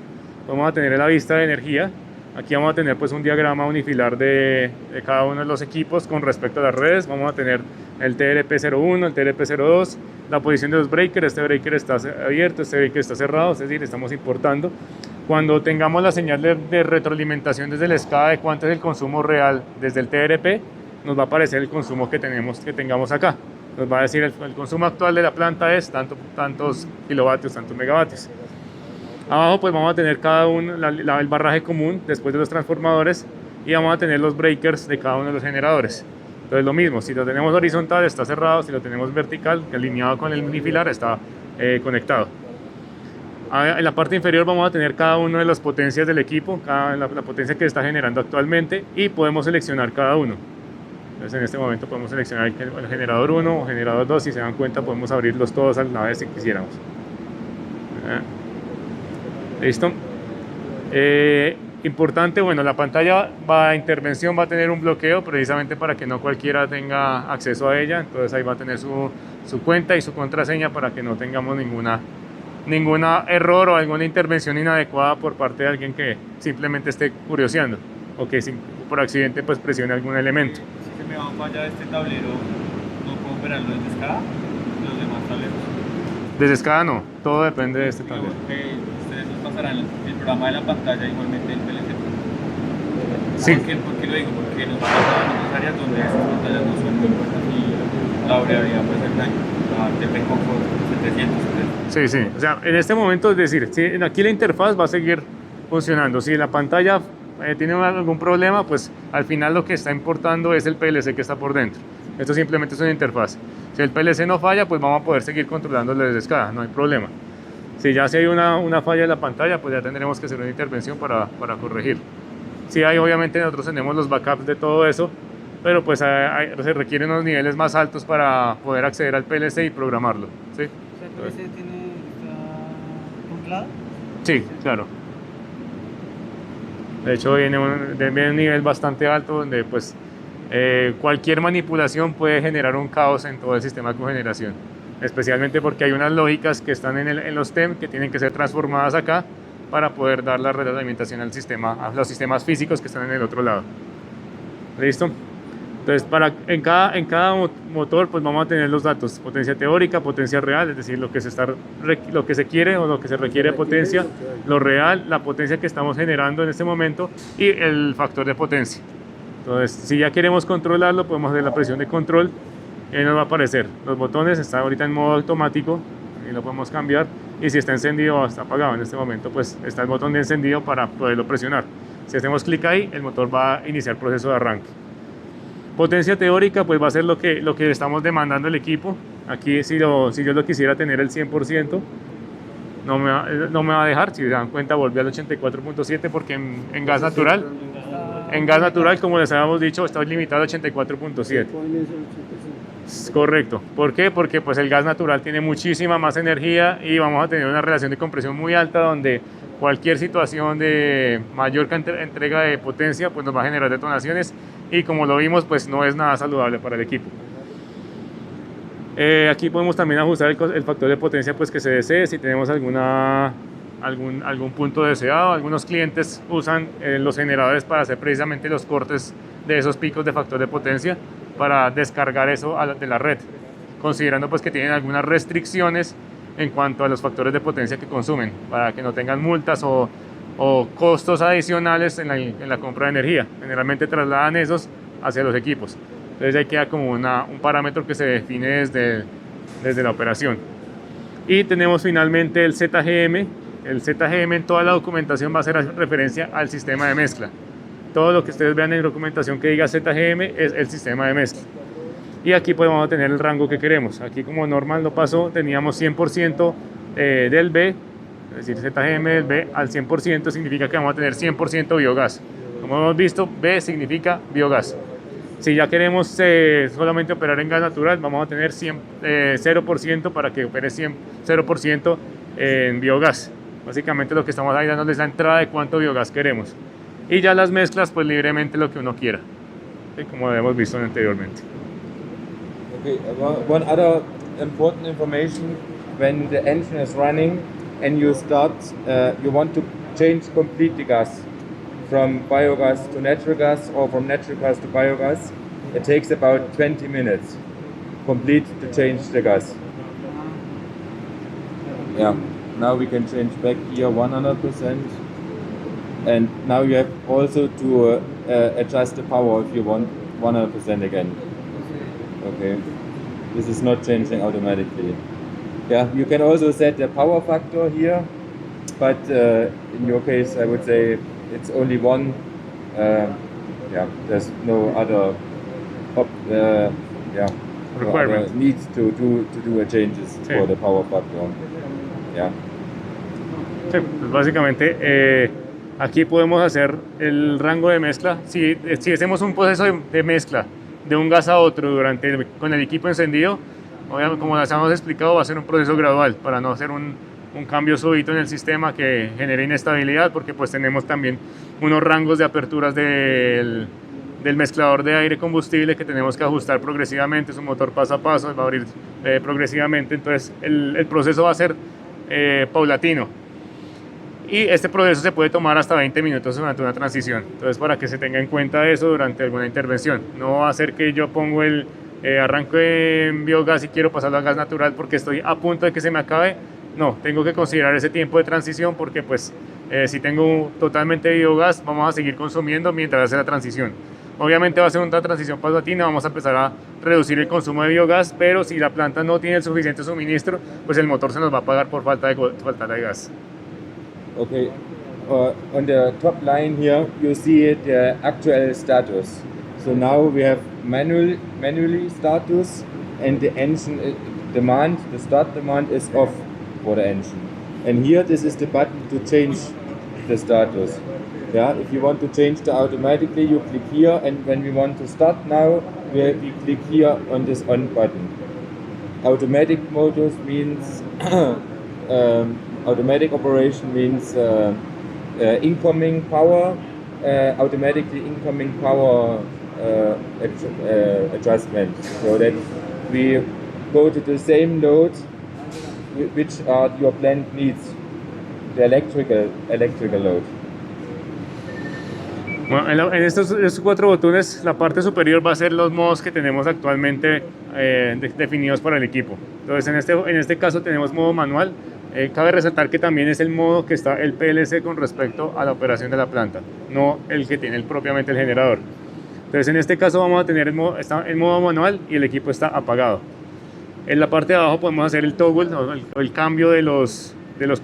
Vamos a tener la vista de energía. Aquí vamos a tener pues un diagrama unifilar de cada uno de los equipos con respecto a las redes. Vamos a tener el TRP01, el TRP02, la posición de los breakers. Este breaker está abierto, este breaker está cerrado, es decir, estamos importando. Cuando tengamos la señal de retroalimentación desde el SCADA de cuánto es el consumo real desde el TRP, nos va a aparecer el consumo que tengamos acá. Nos va a decir el consumo actual de la planta es tantos kilovatios, tantos megavatios. Abajo pues vamos a tener cada uno el barraje común después de los transformadores y vamos a tener los breakers de cada uno de los generadores. Entonces lo mismo, si lo tenemos horizontal está cerrado, si lo tenemos vertical, alineado con el unifilar, está conectado. En la parte inferior vamos a tener cada una de las potencias del equipo, la potencia que está generando actualmente y podemos seleccionar cada uno. Entonces en este momento podemos seleccionar el generador 1 o generador 2, si se dan cuenta podemos abrirlos todos a la vez si quisiéramos. ¿Listo? Importante, bueno, la pantalla de intervención va a tener un bloqueo precisamente para que no cualquiera tenga acceso a ella, entonces ahí va a tener su cuenta y su contraseña para que no tengamos ninguna error o alguna intervención inadecuada por parte de alguien que simplemente esté curioseando o que por accidente pues presione algún elemento. Si se me va a fallar este tablero, ¿no puedo operarlo desde SCADA? Los demás tableros. Desde SCADA no, todo depende de este Digo, tablero. ustedes nos pasarán el programa de la pantalla igualmente el PLC. Sí. ¿Por qué lo digo? Porque nos va a pasar en otras áreas donde esas pantallas no son muy buenas y la variabilidad puede ser daño. La TP Comfort 700. Sí, sí. O sea, en este momento, es decir, si aquí la interfaz va a seguir funcionando. Si la pantalla tiene algún problema, pues al final lo que está importando es el PLC que está por dentro. Esto simplemente es una interfaz. Si el PLC no falla, pues vamos a poder seguir controlándolo desde SCADA, no hay problema. Si ya hay una falla en la pantalla, pues ya tendremos que hacer una intervención para corregir. Sí hay, obviamente nosotros tenemos los backups de todo eso, pero pues se requieren unos niveles más altos para poder acceder al PLC y programarlo, ¿sí? ¿El PLC está controlado? Sí, claro. De hecho viene un nivel bastante alto donde pues cualquier manipulación puede generar un caos en todo el sistema de cogeneración, especialmente porque hay unas lógicas que están en los TEM que tienen que ser transformadas acá para poder dar la retroalimentación al sistema, a los sistemas físicos que están en el otro lado. ¿Listo? Entonces, en cada motor pues vamos a tener los datos, potencia teórica, potencia real, es decir, lo que se quiere o lo que se requiere de potencia, lo real, la potencia que estamos generando en este momento y el factor de potencia. Entonces, si ya queremos controlarlo, podemos hacer la presión de control y ahí nos va a aparecer los botones, está ahorita en modo automático y lo podemos cambiar, y si está encendido o está apagado en este momento, pues está el botón de encendido para poderlo presionar. Si hacemos clic ahí, el motor va a iniciar proceso de arranque. Potencia teórica, pues va a ser lo que estamos demandando el equipo. Aquí si yo lo quisiera tener el 100%, no me va a dejar. Si se dan cuenta, volví al 84.7 porque en gas natural, como les habíamos dicho, está limitado al 84.7. Correcto. ¿Por qué? Porque pues el gas natural tiene muchísima más energía y vamos a tener una relación de compresión muy alta donde cualquier situación de mayor entrega de potencia pues nos va a generar detonaciones y como lo vimos pues no es nada saludable para el equipo. Aquí podemos también ajustar el factor de potencia pues que se desee, si tenemos algún punto deseado. Algunos clientes usan los generadores para hacer precisamente los cortes de esos picos de factor de potencia para descargar eso de la red, considerando pues que tienen algunas restricciones en cuanto a los factores de potencia que consumen, para que no tengan multas o costos adicionales en la compra de energía. Generalmente trasladan esos hacia los equipos. Entonces ahí queda como un parámetro que se define desde la operación. Y tenemos finalmente el ZGM. El ZGM en toda la documentación va a hacer referencia al sistema de mezcla. Todo lo que ustedes vean en documentación que diga ZGM es el sistema de mezcla. Y aquí podemos tener el rango que queremos. Aquí como normal lo pasó, teníamos 100% del B, es decir, ZGM del B al 100% significa que vamos a tener 100% biogás. Como hemos visto, B significa biogás. Si ya queremos solamente operar en gas natural, vamos a tener 0% para que opere 0% en biogás. Básicamente lo que estamos ahí dándoles la entrada de cuánto biogás queremos. Y ya las mezclas, pues libremente lo que uno quiera, ¿sí? Como hemos visto anteriormente. Okay, one other important information: when the engine is running and you start, you want to change complete the gas from biogas to natural gas or from natural gas to biogas. It takes about 20 minutes complete to change the gas. Yeah, now we can change back here 100%. And now you have also to adjust the power if you want 100% again. Okay, this is not changing automatically. Yeah, you can also set the power factor here, but in your case I would say it's only one. Yeah, there's no other Requirement. Needs to do a changes Sí. for the power factor. Yeah. Sí, pues básicamente aquí podemos hacer el rango de mezcla. Si hacemos un proceso de mezcla de un gas a otro con el equipo encendido, obviamente, como les hemos explicado, va a ser un proceso gradual para no hacer un cambio súbito en el sistema que genere inestabilidad, porque pues tenemos también unos rangos de aperturas del mezclador de aire combustible que tenemos que ajustar progresivamente. Es un motor paso a paso, va a abrir progresivamente, entonces el proceso va a ser paulatino. Y este proceso se puede tomar hasta 20 minutos durante una transición. Entonces, para que se tenga en cuenta eso durante alguna intervención. No va a ser que yo pongo el arranco en biogás y quiero pasarlo a gas natural porque estoy a punto de que se me acabe. No, tengo que considerar ese tiempo de transición porque pues si tengo totalmente biogás, vamos a seguir consumiendo mientras hace la transición. Obviamente va a ser una transición paulatina, vamos a empezar a reducir el consumo de biogás, pero si la planta no tiene el suficiente suministro, pues el motor se nos va a apagar por falta de gas. Okay, on the top line here you see the actual status. So now we have manually status, and the engine demand, the start demand is off for the engine. And here this is the button to change the status. Yeah, if you want to change the automatically, you click here, and when we want to start now, we click here on this on button. Automatic modus means automatic operation means incoming power, automatically incoming power adjustment, so that we go to the same load which are your plant needs, the electrical load. Bueno, en estos 4 botones, la parte superior va a ser los modos que tenemos actualmente definidos para el equipo. Entonces, en este caso tenemos modo manual. Cabe resaltar que también es el modo que está el PLC con respecto a la operación de la planta, no el que tiene propiamente el generador. Entonces, en este caso vamos a tener el modo manual y el equipo está apagado. En la parte de abajo podemos hacer el toggle o el cambio de los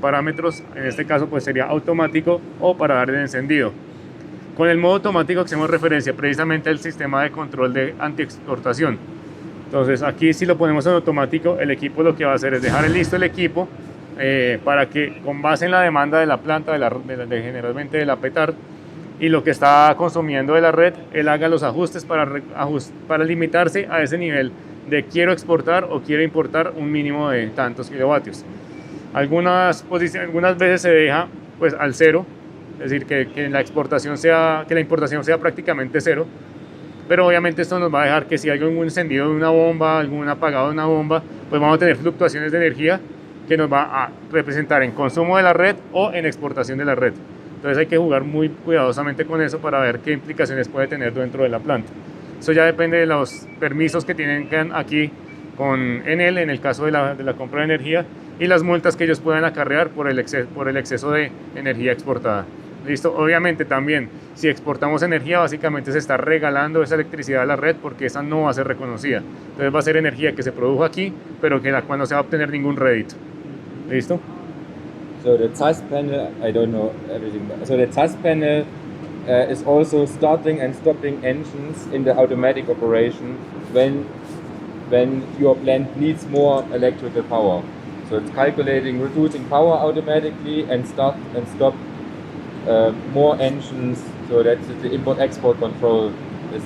parámetros. En este caso pues sería automático o para dar el encendido. Con el modo automático hacemos referencia precisamente al sistema de control de anti-exportación. Entonces aquí si lo ponemos en automático, el equipo lo que va a hacer es dejar listo el equipo para que con base en la demanda de la planta, generalmente de la PETAR, y lo que está consumiendo de la red, él haga los ajustes para limitarse a ese nivel de quiero exportar o quiero importar un mínimo de tantos kilovatios. Algunas veces se deja pues al cero, es decir, que la importación sea prácticamente cero, pero obviamente esto nos va a dejar que si hay algún encendido de una bomba, algún apagado de una bomba, pues vamos a tener fluctuaciones de energía que nos va a representar en consumo de la red o en exportación de la red. Entonces hay que jugar muy cuidadosamente con eso para ver qué implicaciones puede tener dentro de la planta. Eso ya depende de los permisos que tienen aquí con Enel en el caso de la compra de energía y las multas que ellos puedan acarrear por el exceso de energía exportada. Listo, obviamente también si exportamos energía básicamente se está regalando esa electricidad a la red porque esa no va a ser reconocida. Entonces va a ser energía que se produjo aquí pero que la cual no se va a obtener ningún rédito. ¿Listo? So the task panel, I don't know everything. So the task panel is also starting and stopping engines in the automatic operation when your plant needs more electrical power. So it's calculating reducing power automatically and start and stop more engines. So that the import-export control is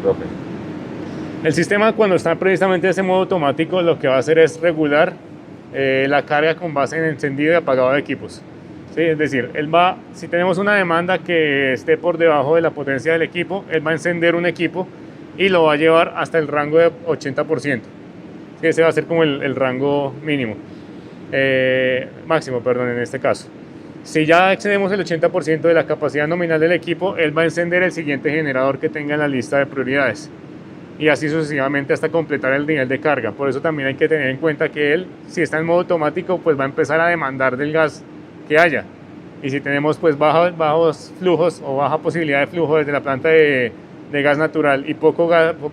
broken. El sistema cuando está precisamente en ese modo automático lo que va a hacer es regular la carga con base en encendido y apagado de equipos. ¿Sí? Es decir, si tenemos una demanda que esté por debajo de la potencia del equipo, él va a encender un equipo y lo va a llevar hasta el rango de 80%. ¿Sí? Ese va a ser como el rango máximo, en este caso. Si ya excedemos el 80% de la capacidad nominal del equipo, él va a encender el siguiente generador que tenga en la lista de prioridades. Y así sucesivamente hasta completar el nivel de carga. Por eso también hay que tener en cuenta que él, si está en modo automático, pues va a empezar a demandar del gas que haya. Y si tenemos pues bajos flujos o baja posibilidad de flujo desde la planta de gas natural y poco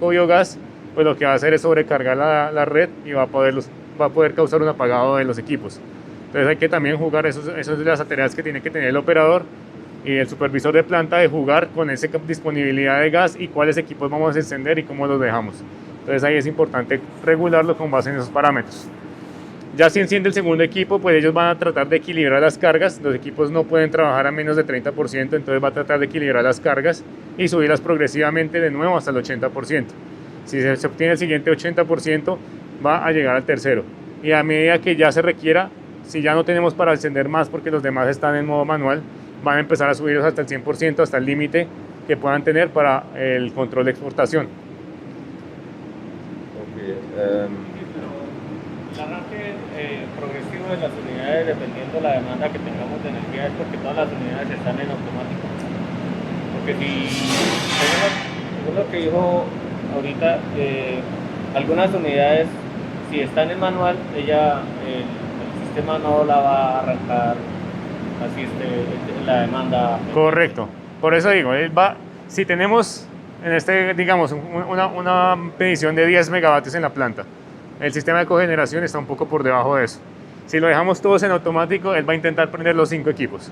biogás, pues lo que va a hacer es sobrecargar la red y va a poder causar un apagado de los equipos. Entonces hay que también jugar, esas de las tareas que tiene que tener el operador y el supervisor de planta, de jugar con esa disponibilidad de gas y cuáles equipos vamos a encender y cómo los dejamos. Entonces ahí es importante regularlo con base en esos parámetros. Ya si enciende el segundo equipo, pues ellos van a tratar de equilibrar las cargas. Los equipos no pueden trabajar a menos de 30%, entonces va a tratar de equilibrar las cargas y subirlas progresivamente de nuevo hasta el 80%. Si se obtiene el siguiente 80%, va a llegar al tercero. Y a medida que ya se requiera, si ya no tenemos para encender más porque los demás están en modo manual, van a empezar a subirlos hasta el 100%, hasta el límite que puedan tener para el control de exportación. Okay, El arranque progresivo de las unidades, dependiendo de la demanda que tengamos de energía, es porque todas las unidades están en automático. Porque según lo que dijo ahorita, algunas unidades, si están en manual, el sistema no la va a arrancar así la demanda. Correcto. Por eso digo, si tenemos digamos, una medición de 10 megavatios en la planta, el sistema de cogeneración está un poco por debajo de eso. Si lo dejamos todos en automático, él va a intentar prender los 5 equipos.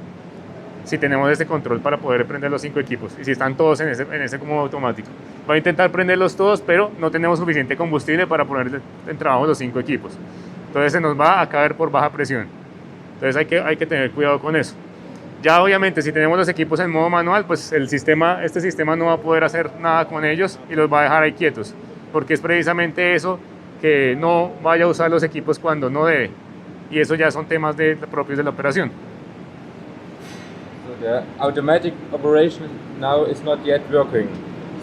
si tenemos este control para poder prender los 5 equipos y si están todos en ese modo automático. Va a intentar prenderlos todos, pero no tenemos suficiente combustible para poner en trabajo los 5 equipos. Entonces se nos va a caer por baja presión. Entonces hay que tener cuidado con eso. Ya obviamente si tenemos los equipos en modo manual, pues este sistema no va a poder hacer nada con ellos y los va a dejar ahí quietos, porque es precisamente eso, que no vaya a usar los equipos cuando no debe, y eso ya son temas propios de la operación. So the automatic operation now is not yet working.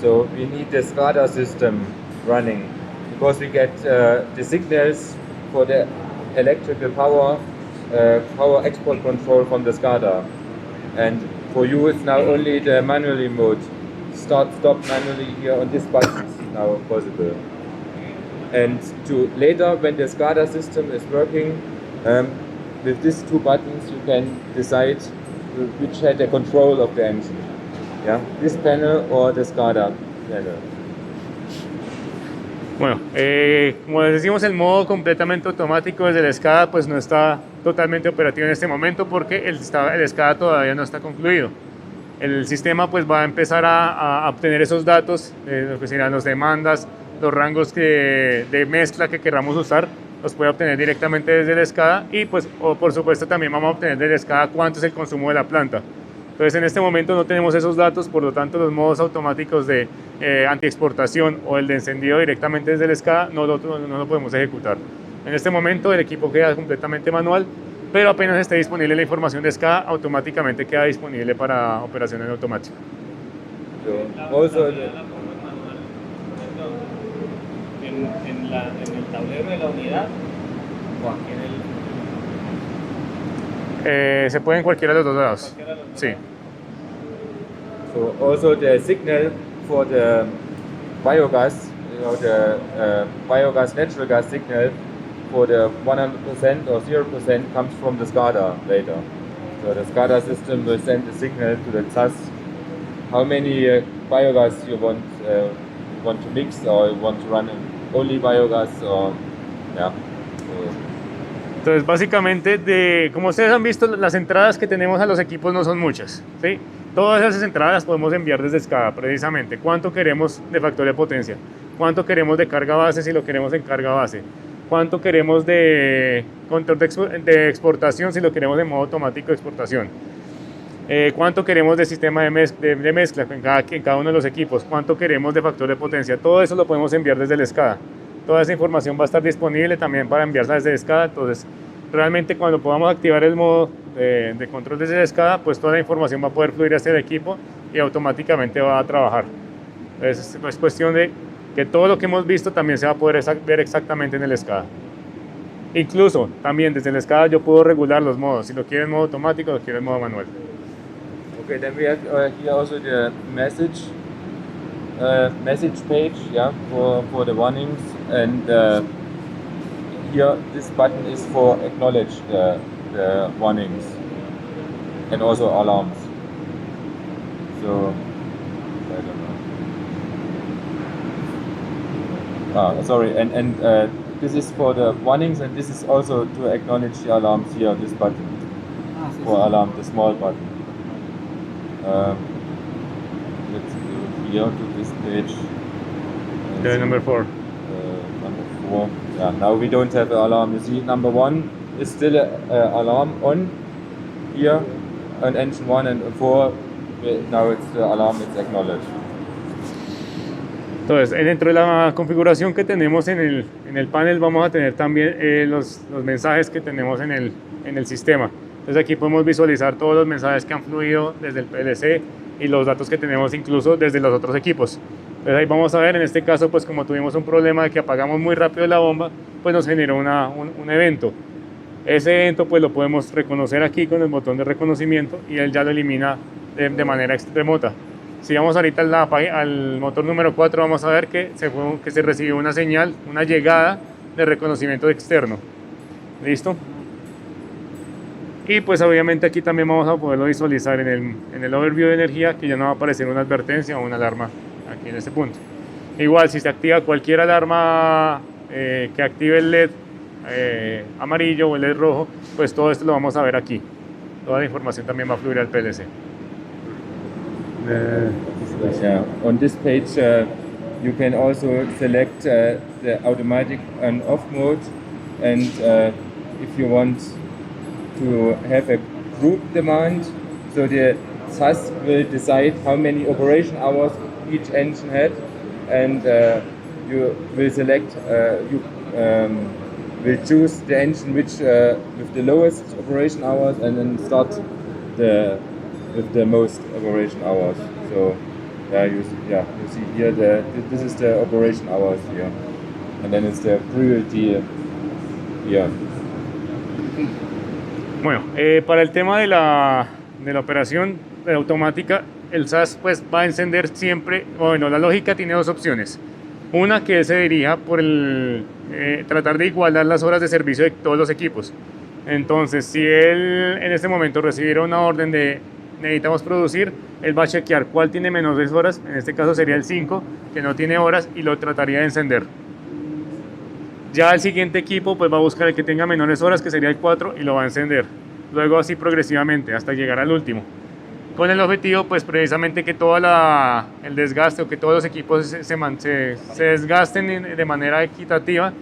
So we need the SCADA system running because we get the signals for the electrical power export control from the SCADA. And for you it's now only the manually mode. Start, stop manually here on this button is now possible. And to later, when the SCADA system is working, with these 2 buttons you can decide which had the control of the engine. Yeah, this panel or the SCADA panel. Bueno, como les decimos, el modo completamente automático desde el SCADA pues no está totalmente operativo en este momento porque el SCADA todavía no está concluido. El sistema pues va a empezar a obtener esos datos, lo que serán las demandas, los rangos de mezcla que queramos usar, los puede obtener directamente desde el SCADA y pues por supuesto también vamos a obtener desde el SCADA cuánto es el consumo de la planta. Entonces en este momento no tenemos esos datos, por lo tanto los modos automáticos de antiexportación o el de encendido directamente desde el SCADA no lo podemos ejecutar. En este momento el equipo queda completamente manual, pero apenas esté disponible la información de SCADA, automáticamente queda disponible para operación en automático. So also En el tablero de la unidad o aquí en el... Se puede en cualquiera de los dos lados. Sí. So also the signal for the biogas, the biogas natural gas signal for the 100% or 0% comes from the SCADA later. So the SCADA system will send the signal to the SAS how many biogas you want to mix or you want to run only biogas or yeah. Entonces básicamente, como ustedes han visto, las entradas que tenemos a los equipos no son muchas, ¿sí? Todas esas entradas las podemos enviar desde SCADA precisamente. ¿Cuánto queremos de factor de potencia? ¿Cuánto queremos de carga base si lo queremos en carga base? ¿Cuánto queremos de control de exportación si lo queremos en modo automático de exportación? ¿Cuánto queremos de sistema de mezcla en cada uno de los equipos? ¿Cuánto queremos de factor de potencia? Todo eso lo podemos enviar desde el SCADA. Toda esa información va a estar disponible también para enviarla desde SCADA. Entonces, realmente cuando podamos activar el modo de control desde SCADA, pues toda la información va a poder fluir hacia el equipo y automáticamente va a trabajar. Entonces, es cuestión de que todo lo que hemos visto también se va a poder ver exactamente en el SCADA. Incluso también desde el SCADA yo puedo regular los modos, si lo quiero en modo automático o lo quiero en modo manual. Okay, then we have here also the message page, yeah, for the warnings, and here this button is for acknowledge the warnings and also alarms. So I don't know. Sorry, and this is for the warnings, and this is also to acknowledge the alarms here. This button for alarm, the small button. Let's go here to this page. Number 4. Number 4. Yeah, now we don't have an alarm. You see, number 1 is still an alarm on here, on engine 1 and 4. Now it's the alarm, it's acknowledged. Entonces, dentro de la configuración que tenemos en el panel vamos a tener también los mensajes que tenemos en el sistema. Entonces aquí podemos visualizar todos los mensajes que han fluido desde el PLC y los datos que tenemos incluso desde los otros equipos. Entonces ahí vamos a ver, en este caso, pues como tuvimos un problema de que apagamos muy rápido la bomba, pues nos generó un evento. Ese evento pues lo podemos reconocer aquí con el botón de reconocimiento y él ya lo elimina de manera remota. Si vamos ahorita al motor número 4, vamos a ver que se recibió una señal, una llegada de reconocimiento externo. ¿Listo? Y pues obviamente aquí también vamos a poderlo visualizar en el overview de energía, que ya no va a aparecer una advertencia o una alarma aquí en este punto. Igual si se activa cualquier alarma que active el LED amarillo o el LED rojo, pues todo esto lo vamos a ver aquí. toda la información también va a fluir al PLC. Yeah. On this page, you can also select the automatic and off mode, and if you want to have a group demand, so the SAS will decide how many operation hours each engine had, and you will select, you will choose the engine which with the lowest operation hours, and then start with the most operation hours. So you see here this is the operation hours here, and then it's the priority here. Bueno, para el tema de la operación de automática, el SAS pues va a encender siempre. Bueno, la lógica tiene dos opciones. Una, que se dirija por tratar de igualar las horas de servicio de todos los equipos. Entonces, si él en este momento recibiera una orden de necesitamos producir, él va a chequear cuál tiene menores horas, en este caso sería el 5, que no tiene horas, y lo trataría de encender. Ya el siguiente equipo pues va a buscar el que tenga menores horas, que sería el 4, y lo va a encender. Luego así progresivamente hasta llegar al último. Con el objetivo pues precisamente que todo el desgaste, o que todos los equipos se desgasten de manera equitativa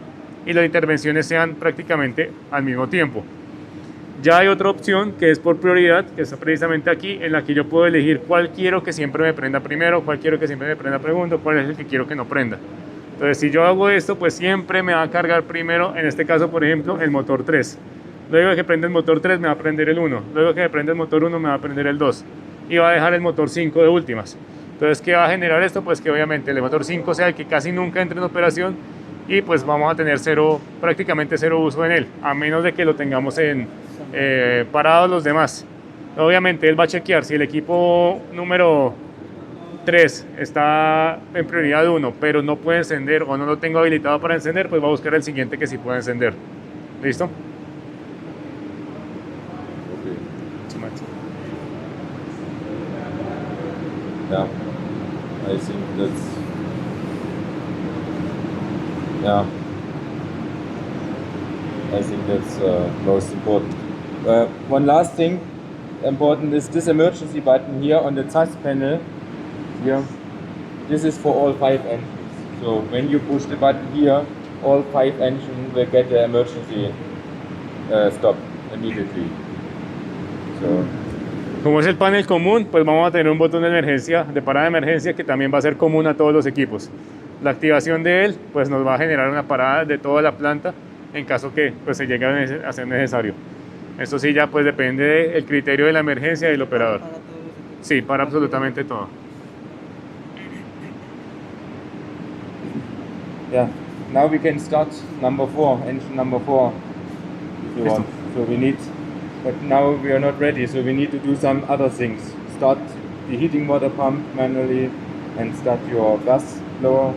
y las intervenciones sean prácticamente al mismo tiempo. Ya hay otra opción que es por prioridad, que está precisamente aquí, en la que yo puedo elegir cuál quiero que siempre me prenda primero, cuál quiero que siempre me prenda segundo, cuál es el que quiero que no prenda. Entonces, si yo hago esto, pues siempre me va a cargar primero, en este caso, por ejemplo, el motor 3. Luego de que prenda el motor 3, me va a prender el 1. Luego de que me prenda el motor 1, me va a prender el 2. Y va a dejar el motor 5 de últimas. Entonces, ¿qué va a generar esto? Pues que obviamente el motor 5 sea el que casi nunca entre en operación, y pues vamos a tener prácticamente cero uso en él, a menos de que lo tengamos parados los demás. Obviamente él va a chequear si el equipo número 3 está en prioridad 1, pero no puede encender o no lo tengo habilitado para encender, pues va a buscar el siguiente que sí pueda encender. ¿Listo? Yeah, I think that's most important. One last thing important is this emergency button here on the SAS panel. Here, this is for all 5 engines. So when you push the button here, all 5 engines will get the emergency stop immediately. So. Como es el panel común, pues vamos a tener un botón de emergencia, de parada de emergencia, que también va a ser común a todos los equipos. La activación de él pues nos va a generar una parada de toda la planta en caso que pues se llegue a ser necesario. Esto sí ya pues depende del criterio de la emergencia del operador. Sí, para absolutamente todo. Yeah, now we can start number 4, engine number 4, if you want. So we need, but now we are not ready, so we need to do some other things. Start the heating water pump manually and start your gas blower.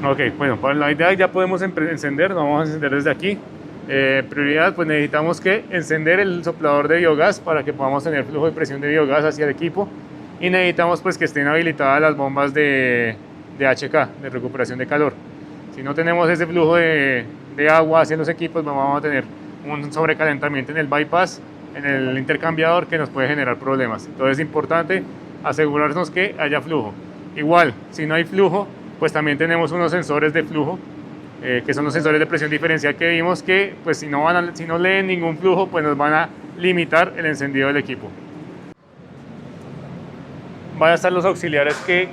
Ok, bueno, para la idea ya podemos encender, vamos a encender desde aquí. Prioridad, pues necesitamos que encender el soplador de biogás para que podamos tener flujo de presión de biogás hacia el equipo, y necesitamos pues que estén habilitadas las bombas de HK, de recuperación de calor. Si no tenemos ese flujo de agua hacia los equipos, pues vamos a tener un sobrecalentamiento en el bypass, en el intercambiador, que nos puede generar problemas. Entonces es importante asegurarnos que haya flujo. Igual, si no hay flujo, pues también tenemos unos sensores de flujo, que son los sensores de presión diferencial que vimos, que pues si no leen ningún flujo, pues nos van a limitar el encendido del equipo. Van a estar los auxiliares que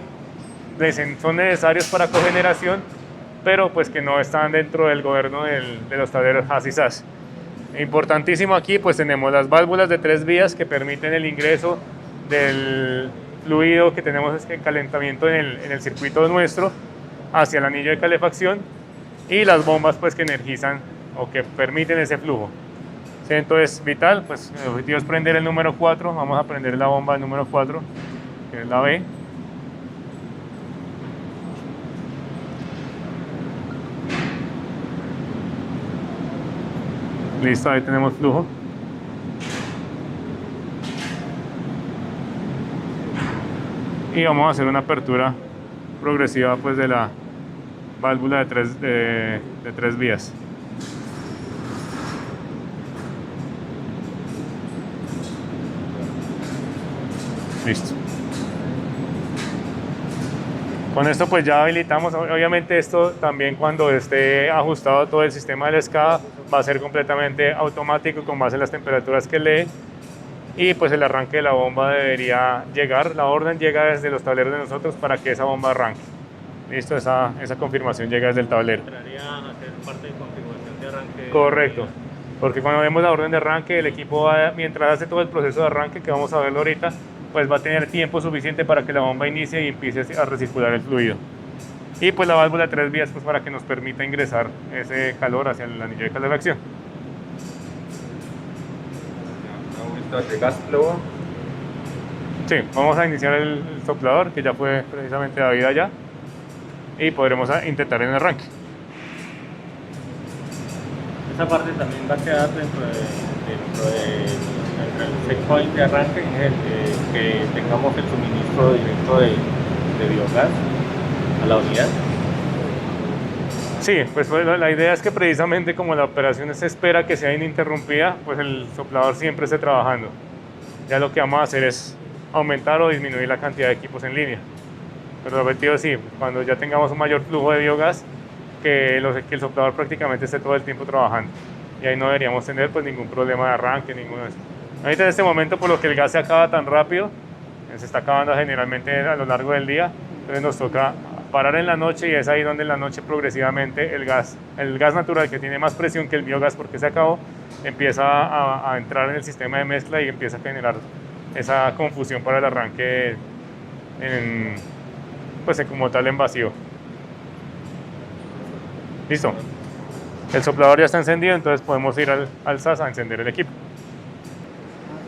son necesarios para cogeneración, pero pues que no están dentro del gobierno de los tableros HAS y SAS. Importantísimo aquí, pues tenemos las válvulas de 3 vías que permiten el ingreso del fluido que tenemos calentamiento en el circuito nuestro hacia el anillo de calefacción, y las bombas pues que energizan o que permiten ese flujo. ¿Sí? Entonces vital, pues el objetivo es prender el número 4, vamos a prender la bomba número 4, que es la B. Listo, ahí tenemos flujo. Y vamos a hacer una apertura progresiva pues de la válvula de tres vías. Listo. Con esto pues ya habilitamos, obviamente esto también cuando esté ajustado todo el sistema del SCADA va a ser completamente automático con base en las temperaturas que lee, y pues el arranque de la bomba debería llegar, la orden llega desde los tableros de nosotros para que esa bomba arranque. Listo, esa confirmación llega desde el tablero. Entraría a hacer parte de confirmación de arranque. Correcto, porque cuando vemos la orden de arranque, el equipo va, mientras hace todo el proceso de arranque, que vamos a verlo ahorita, pues va a tener tiempo suficiente para que la bomba inicie y empiece a recircular el fluido. Y pues la válvula de 3 vías pues para que nos permita ingresar ese calor hacia el anillo de calefacción. Now we start the gas blower. Sí, vamos a iniciar el soplador, que ya fue precisamente David allá, y podremos intentar en el arranque. Esa parte también va a quedar dentro del set point de arranque, que tengamos el suministro directo de biogás a la unidad. Sí, pues la idea es que precisamente como la operación se espera que sea ininterrumpida, pues el soplador siempre esté trabajando. Ya lo que vamos a hacer es aumentar o disminuir la cantidad de equipos en línea. Pero el objetivo es sí, cuando ya tengamos un mayor flujo de biogás, que el soplador prácticamente esté todo el tiempo trabajando. Y ahí no deberíamos tener pues ningún problema de arranque, ninguno de eso. Ahorita en este momento, por lo que el gas se acaba tan rápido, se está acabando generalmente a lo largo del día, entonces nos toca parar en la noche, y es ahí donde en la noche progresivamente el gas natural, que tiene más presión que el biogás porque se acabó, empieza a entrar en el sistema de mezcla y empieza a generar esa confusión para el arranque pues como tal en vacío. Listo. El soplador ya está encendido, entonces podemos ir al SAS a encender el equipo.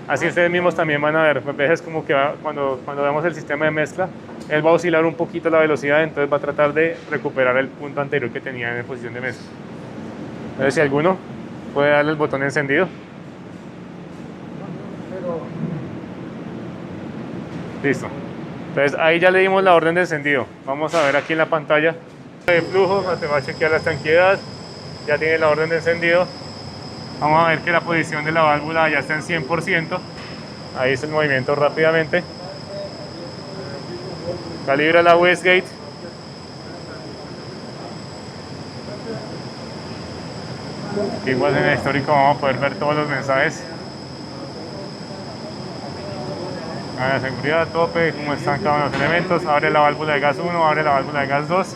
Así ustedes mismos también van a ver, pues veces como que cuando veamos el sistema de mezcla, él va a oscilar un poquito la velocidad, entonces va a tratar de recuperar el punto anterior que tenía en posición de mezcla. Entonces si alguno puede darle el botón encendido. Listo. Entonces ahí ya le dimos la orden de encendido. Vamos a ver aquí en la pantalla de flujo, te va a chequear la estanqueidad, ya tiene la orden de encendido. Vamos a ver que la posición de la válvula ya está en 100%. Ahí es el movimiento rápidamente. Calibra la wastegate. Aquí igual en el histórico vamos a poder ver todos los mensajes. A la seguridad, tope, cómo están cada uno de los elementos. Abre la válvula de gas 1, abre la válvula de gas 2.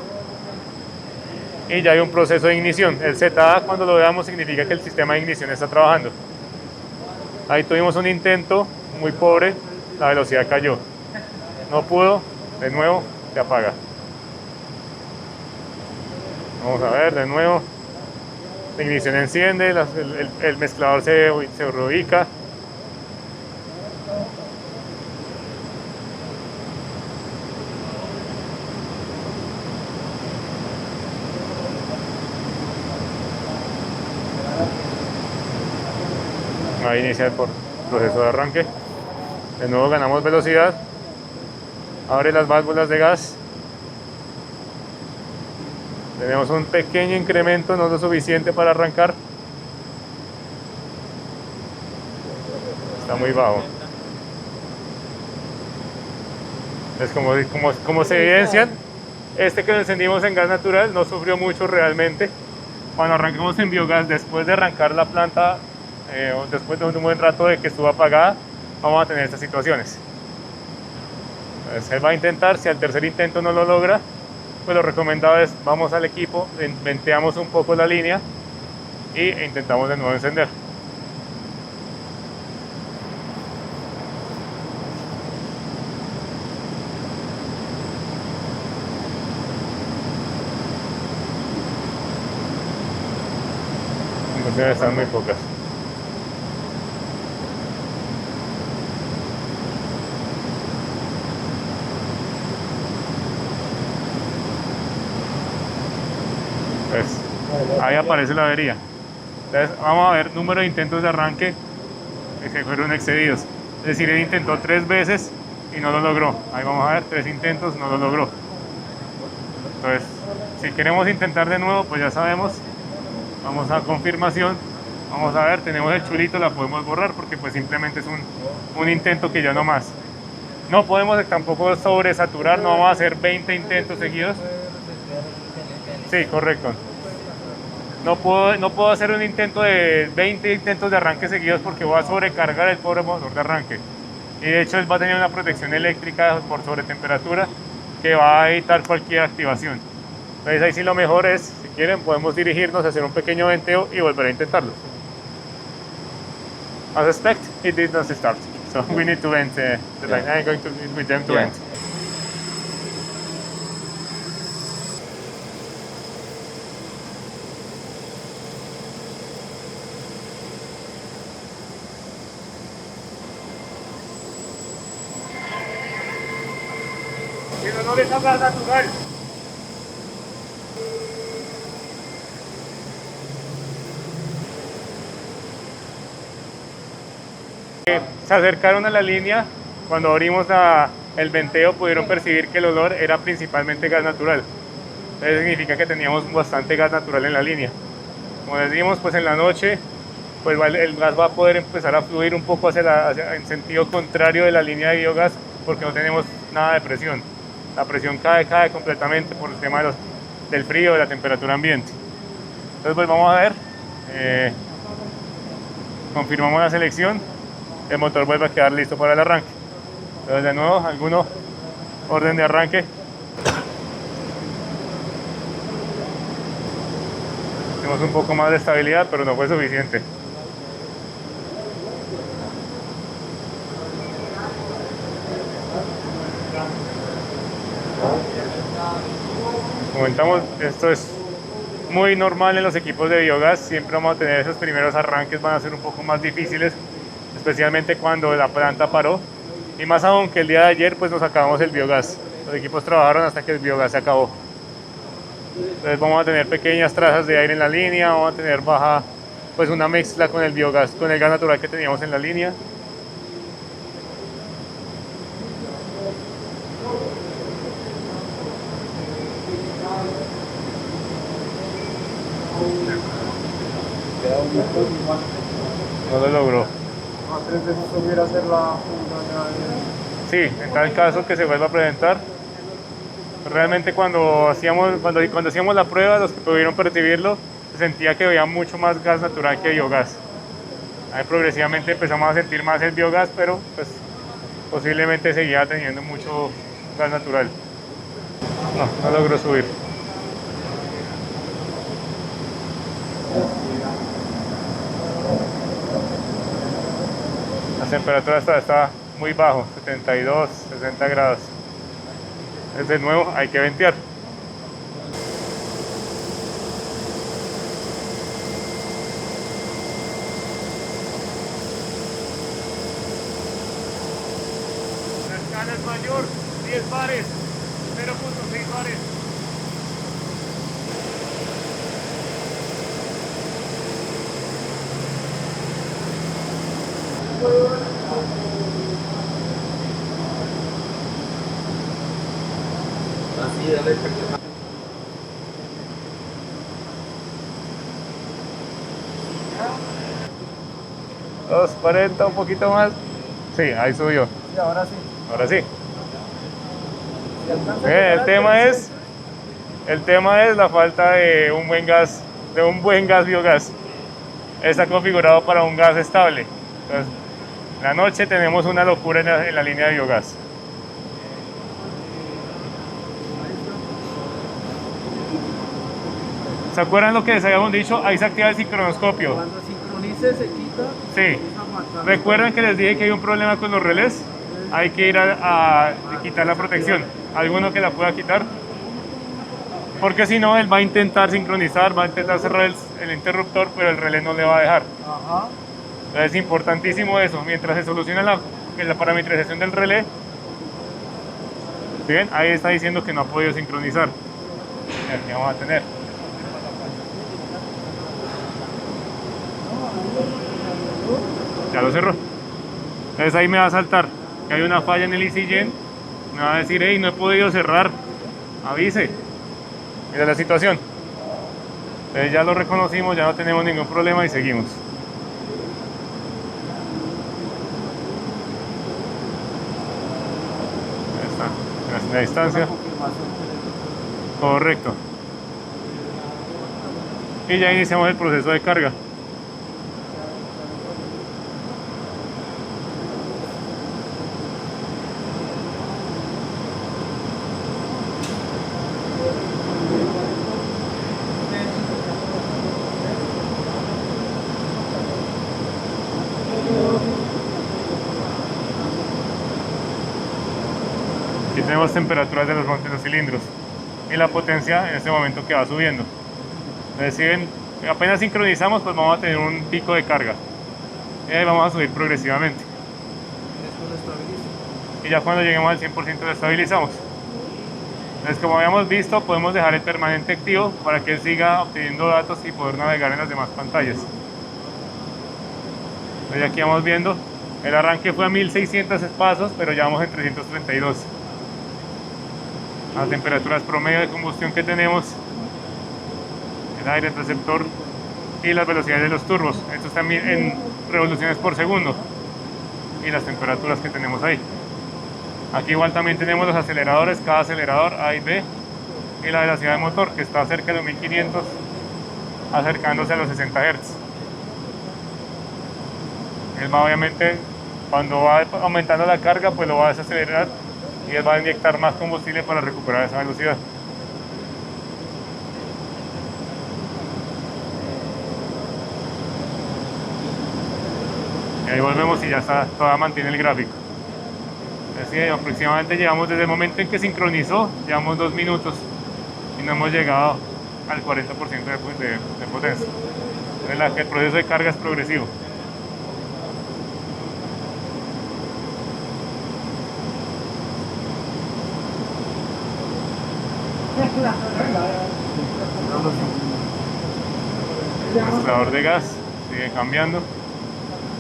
Y ya hay un proceso de ignición. El ZA, cuando lo veamos, significa que el sistema de ignición está trabajando. Ahí tuvimos un intento muy pobre, la velocidad cayó. No pudo, de nuevo, se apaga. Vamos a ver, de nuevo. La ignición enciende, el mezclador se reubica. Ahí inicia el proceso de arranque. De nuevo ganamos velocidad. Abre las válvulas de gas. Tenemos un pequeño incremento, no lo suficiente para arrancar. Está muy bajo. Es como se evidencian, este que lo encendimos en gas natural no sufrió mucho realmente. Cuando arrancamos en biogás, después de arrancar la planta, después de un buen rato de que estuvo apagada, vamos a tener estas situaciones. Entonces él va a intentar, si al tercer intento no lo logra, pues lo recomendado es vamos al equipo, venteamos un poco la línea e intentamos de nuevo encender. Entonces están muy pocas. Entonces, ahí aparece la avería. Entonces, vamos a ver número de intentos de arranque que fueron excedidos. Es decir, él intentó 3 veces y no lo logró. Ahí vamos a ver, 3 intentos, no lo logró. Entonces, si queremos intentar de nuevo, pues ya sabemos. Vamos a confirmación. Vamos a ver, tenemos el chulito, la podemos borrar porque pues simplemente es un intento que ya no más. No podemos tampoco sobresaturar, no vamos a hacer 20 intentos seguidos. Sí, correcto. No puedo hacer un intento de 20 intentos de arranque seguidos porque voy a sobrecargar el pobre motor de arranque. Y de hecho él va a tener una protección eléctrica por sobretemperatura que va a evitar cualquier activación. Entonces ahí sí lo mejor es, si quieren, podemos dirigirnos a hacer un pequeño venteo y volver a intentarlo. As expected, it did not start. So we need to vent the line. I'm going to with them to vent. Pero no les hagas natural. Se acercaron a la línea, cuando abrimos el venteo pudieron percibir que el olor era principalmente gas natural. Eso significa que teníamos bastante gas natural en la línea. Como les dijimos, pues en la noche pues el gas va a poder empezar a fluir un poco en sentido contrario de la línea de biogás porque no tenemos nada de presión. La presión cae completamente por el tema del frío, de la temperatura ambiente. Entonces pues vamos a ver, confirmamos la selección, el motor vuelve a quedar listo para el arranque. Entonces de nuevo, alguno orden de arranque. Tenemos un poco más de estabilidad, pero no fue suficiente. Comentamos, esto es muy normal en los equipos de biogás, siempre vamos a tener esos primeros arranques, van a ser un poco más difíciles, especialmente cuando la planta paró, y más aún que el día de ayer pues nos acabamos el biogás, los equipos trabajaron hasta que el biogás se acabó. Entonces vamos a tener pequeñas trazas de aire en la línea, vamos a tener baja, pues una mezcla con el biogás, con el gas natural que teníamos en la línea. No lo logró. A 3 veces hubiera hacer la funda ya Sí, en tal caso que se vuelva a presentar. Realmente cuando hacíamos la prueba, los que pudieron percibirlo, se sentía que había mucho más gas natural que biogás. Ahí progresivamente empezamos a sentir más el biogás, pero pues posiblemente seguía teniendo mucho gas natural. No logró subir. La temperatura está muy bajo, 72, 60 grados. Entonces de nuevo hay que ventear. La escala es mayor, 10 bares, 0.6 bares. Así, dale. 240, un poquito más. Sí, ahí subió. Sí, ahora sí. Ahora sí. Si alcanza a El llegar al tema es la falta de un buen gas biogás. Está configurado para un gas estable. Entonces, en la noche tenemos una locura en la línea de biogás. ¿Se acuerdan lo que les habíamos dicho? Ahí se activa el sincronoscopio. Cuando sincronice se quita. Sí. empieza a marcar. ¿Recuerdan que les dije que hay un problema con los relés? Hay que ir a quitar la protección. ¿Alguno que la pueda quitar? Porque si no, él va a intentar sincronizar, va a intentar cerrar el interruptor, pero el relé no le va a dejar. Ajá. Entonces es importantísimo eso. Mientras se soluciona la parametrización del relé, ¿sí ven? Ahí está diciendo que no ha podido sincronizar. ¿Qué vamos a tener? Ya lo cerró. Entonces ahí me va a saltar que hay una falla en el EasyGen. Me va a decir, hey, no he podido cerrar. Avise. Mira la situación. Entonces ya lo reconocimos, ya no tenemos ningún problema y seguimos. La distancia. Correcto. Y ya iniciamos el proceso de carga. Aquí tenemos temperaturas de los cilindros y la potencia en este momento que va subiendo. Es decir, apenas sincronizamos, pues vamos a tener un pico de carga y ahí vamos a subir progresivamente. Y ya cuando lleguemos al 100% lo estabilizamos. Entonces, como habíamos visto, podemos dejar el permanente activo para que él siga obteniendo datos y poder navegar en las demás pantallas. Entonces, aquí vamos viendo, el arranque fue a 1600 pasos, pero ya vamos en 332. Las temperaturas promedio de combustión que tenemos, el aire, el receptor y las velocidades de los turbos. Esto está en revoluciones por segundo y las temperaturas que tenemos ahí. Aquí igual también tenemos los aceleradores, cada acelerador A y B, y la velocidad del motor que está cerca de los 1500, acercándose a los 60 Hz. Él va, obviamente, cuando va aumentando la carga, pues lo va a desacelerar y él va a inyectar más combustible para recuperar esa velocidad. Y ahí volvemos y ya está, todavía mantiene el gráfico. Así, aproximadamente llevamos desde el momento en que sincronizó, llevamos 2 minutos y no hemos llegado al 40% de potencia. Entonces, el proceso de carga es progresivo. El mostrador de gas sigue cambiando.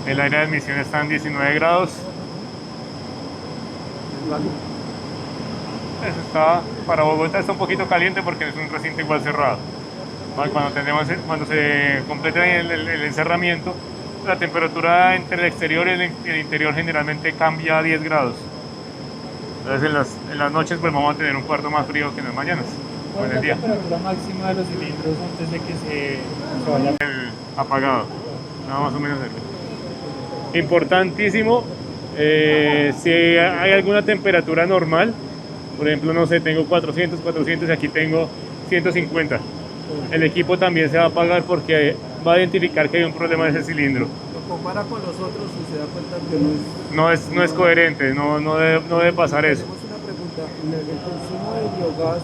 El aire de admisión está en 19 grados. Eso está, para Bogotá está un poquito caliente porque es un recinto igual cerrado. Cuando se completa el encerramiento, la temperatura entre el exterior y el interior generalmente cambia a 10 grados. Entonces en las noches pues vamos a tener un cuarto más frío que en las mañanas o en el día. ¿Cuál es la temperatura máxima de los cilindros antes de que se vaya? Apagado, nada más o menos cerca. Importantísimo, si hay alguna temperatura normal, por ejemplo, no sé, tengo 400 y aquí tengo 150. El equipo también se va a apagar porque va a identificar que hay un problema en ese cilindro. Lo compara con los otros y se da cuenta que No es coherente, no debe pasar eso. Tenemos una pregunta, el consumo de biogás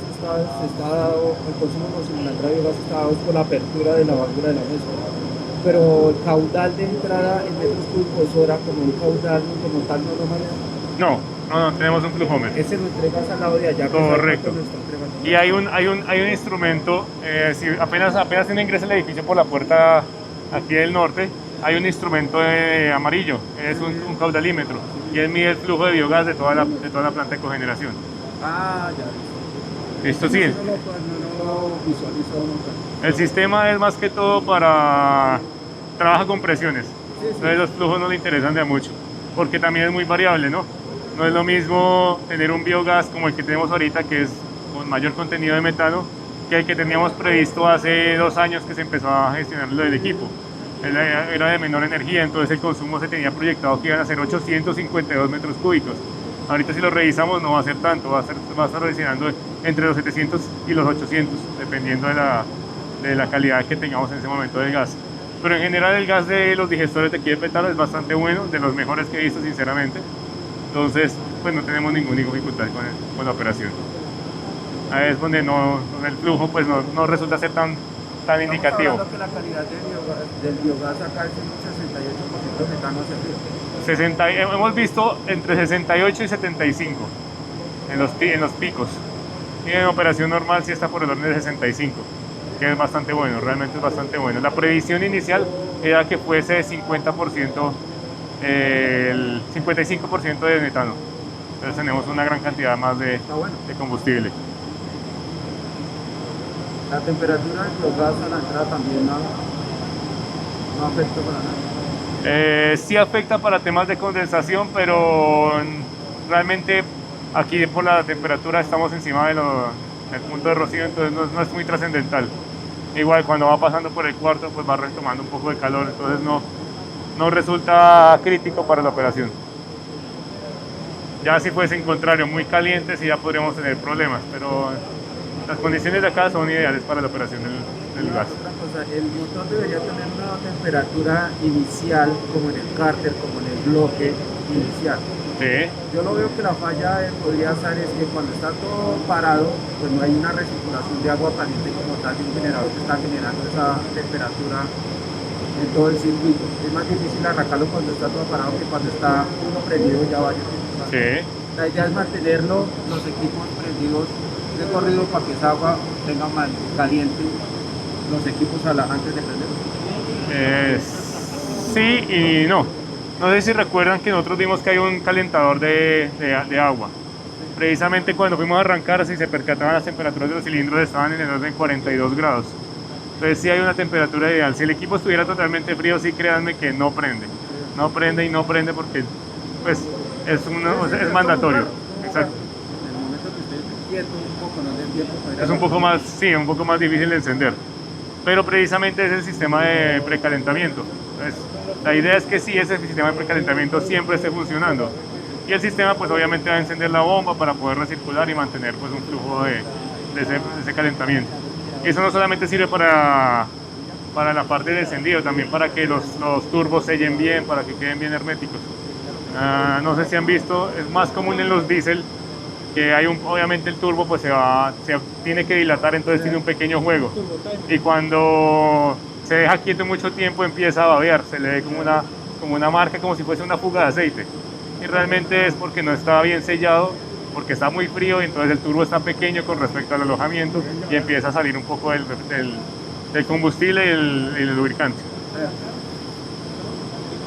está dado, el consumo de la entrada de biogás está dado por la apertura de la válvula de la mezcla, pero el caudal de entrada en metros cúbicos hora como un caudal como tal no lo maneja. No, tenemos un flujómetro. Ese lo entregas al lado de allá. Correcto. Y hay un instrumento, si apenas uno ingresa al edificio por la puerta aquí del norte, hay un instrumento amarillo, es un caudalímetro, y él mide el flujo de biogás de toda la planta de cogeneración. Ah, ya. ¿Listo? Sí. No lo visualizo nunca. El sistema es más que todo trabaja con presiones, entonces los flujos no le interesan de mucho, porque también es muy variable, ¿no? No es lo mismo tener un biogás como el que tenemos ahorita, que es con mayor contenido de metano, que el que teníamos previsto hace 2 años que se empezó a gestionar lo del equipo. Era de menor energía, entonces el consumo se tenía proyectado que iban a ser 852 metros cúbicos. Ahorita si lo revisamos no va a ser tanto, va a estar oscilando entre los 700 y los 800, dependiendo de la calidad que tengamos en ese momento del gas. Pero en general el gas de los digestores de aquí de Petaro es bastante bueno, de los mejores que he visto sinceramente. Entonces pues no tenemos ninguna dificultad con la operación. Ahí es donde el flujo pues no resulta ser tan indicativo. Estamos hablando que la calidad del biogás acá es un 68% metano hacia arriba. Hemos visto entre 68 y 75 en los picos. Y en operación normal sí está por el orden de 65, que es bastante bueno, realmente es bastante bueno. La previsión inicial era que fuese 50%, el 55% de metano. Entonces tenemos una gran cantidad más de combustible. La temperatura del biogás a la entrada también no afecta para nada. Sí afecta para temas de condensación, pero realmente Aquí por la temperatura estamos encima del punto de rocío, entonces no es muy trascendental. Igual cuando va pasando por el cuarto, pues va retomando un poco de calor, entonces no resulta crítico para la operación. Ya si fuese en contrario muy caliente, sí ya podríamos tener problemas, pero las condiciones de acá son ideales para la operación del gas. Otra cosa, el motor debería tener una temperatura inicial, como en el cárter, como en el bloque inicial. Sí, Yo lo veo que la falla podría ser es que cuando está todo parado, pues no hay una recirculación de agua caliente como tal de un generador que está generando esa temperatura en todo el circuito. Es más difícil arrancarlo cuando está todo parado que cuando está uno prendido ya varios tiempos. sí. La idea es mantenerlo, los equipos prendidos de corrido para que esa agua tenga más caliente los equipos antes de prender. Sí y no. No sé si recuerdan que nosotros vimos que hay un calentador de agua. Precisamente cuando fuimos a arrancar, si se percataban, las temperaturas de los cilindros estaban en el orden de 42 grados. Entonces sí hay una temperatura ideal. Si el equipo estuviera totalmente frío, sí créanme que no prende. No prende y no prende porque pues, es mandatorio. Exacto. En el momento que esté quieto un poco, no dé tiempo para ir a Es un poco más, sí, un poco más difícil de encender. Pero precisamente es el sistema de precalentamiento. Entonces, la idea es que sí, ese sistema de precalentamiento siempre esté funcionando. Y el sistema pues obviamente va a encender la bomba para poder recircular y mantener pues un flujo de ese calentamiento. Y eso no solamente sirve para la parte de encendido, también para que los turbos sellen bien, para que queden bien herméticos. No sé si han visto, es más común en los diésel que obviamente el turbo pues se tiene que dilatar, entonces tiene un pequeño juego. Y cuando se deja quieto mucho tiempo empieza a babear, se le ve como una marca, como si fuese una fuga de aceite. Y realmente es porque no está bien sellado, porque está muy frío y entonces el turbo está pequeño con respecto al alojamiento y empieza a salir un poco del combustible y el lubricante.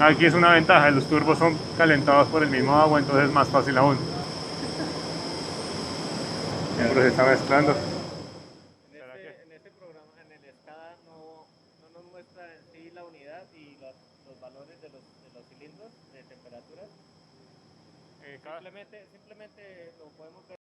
Aquí es una ventaja, los turbos son calentados por el mismo agua, entonces es más fácil aún. Siempre se está mezclando. En este programa, en el SCADA, no nos muestra en sí la unidad y los valores de los cilindros de temperaturas. Simplemente lo podemos ver.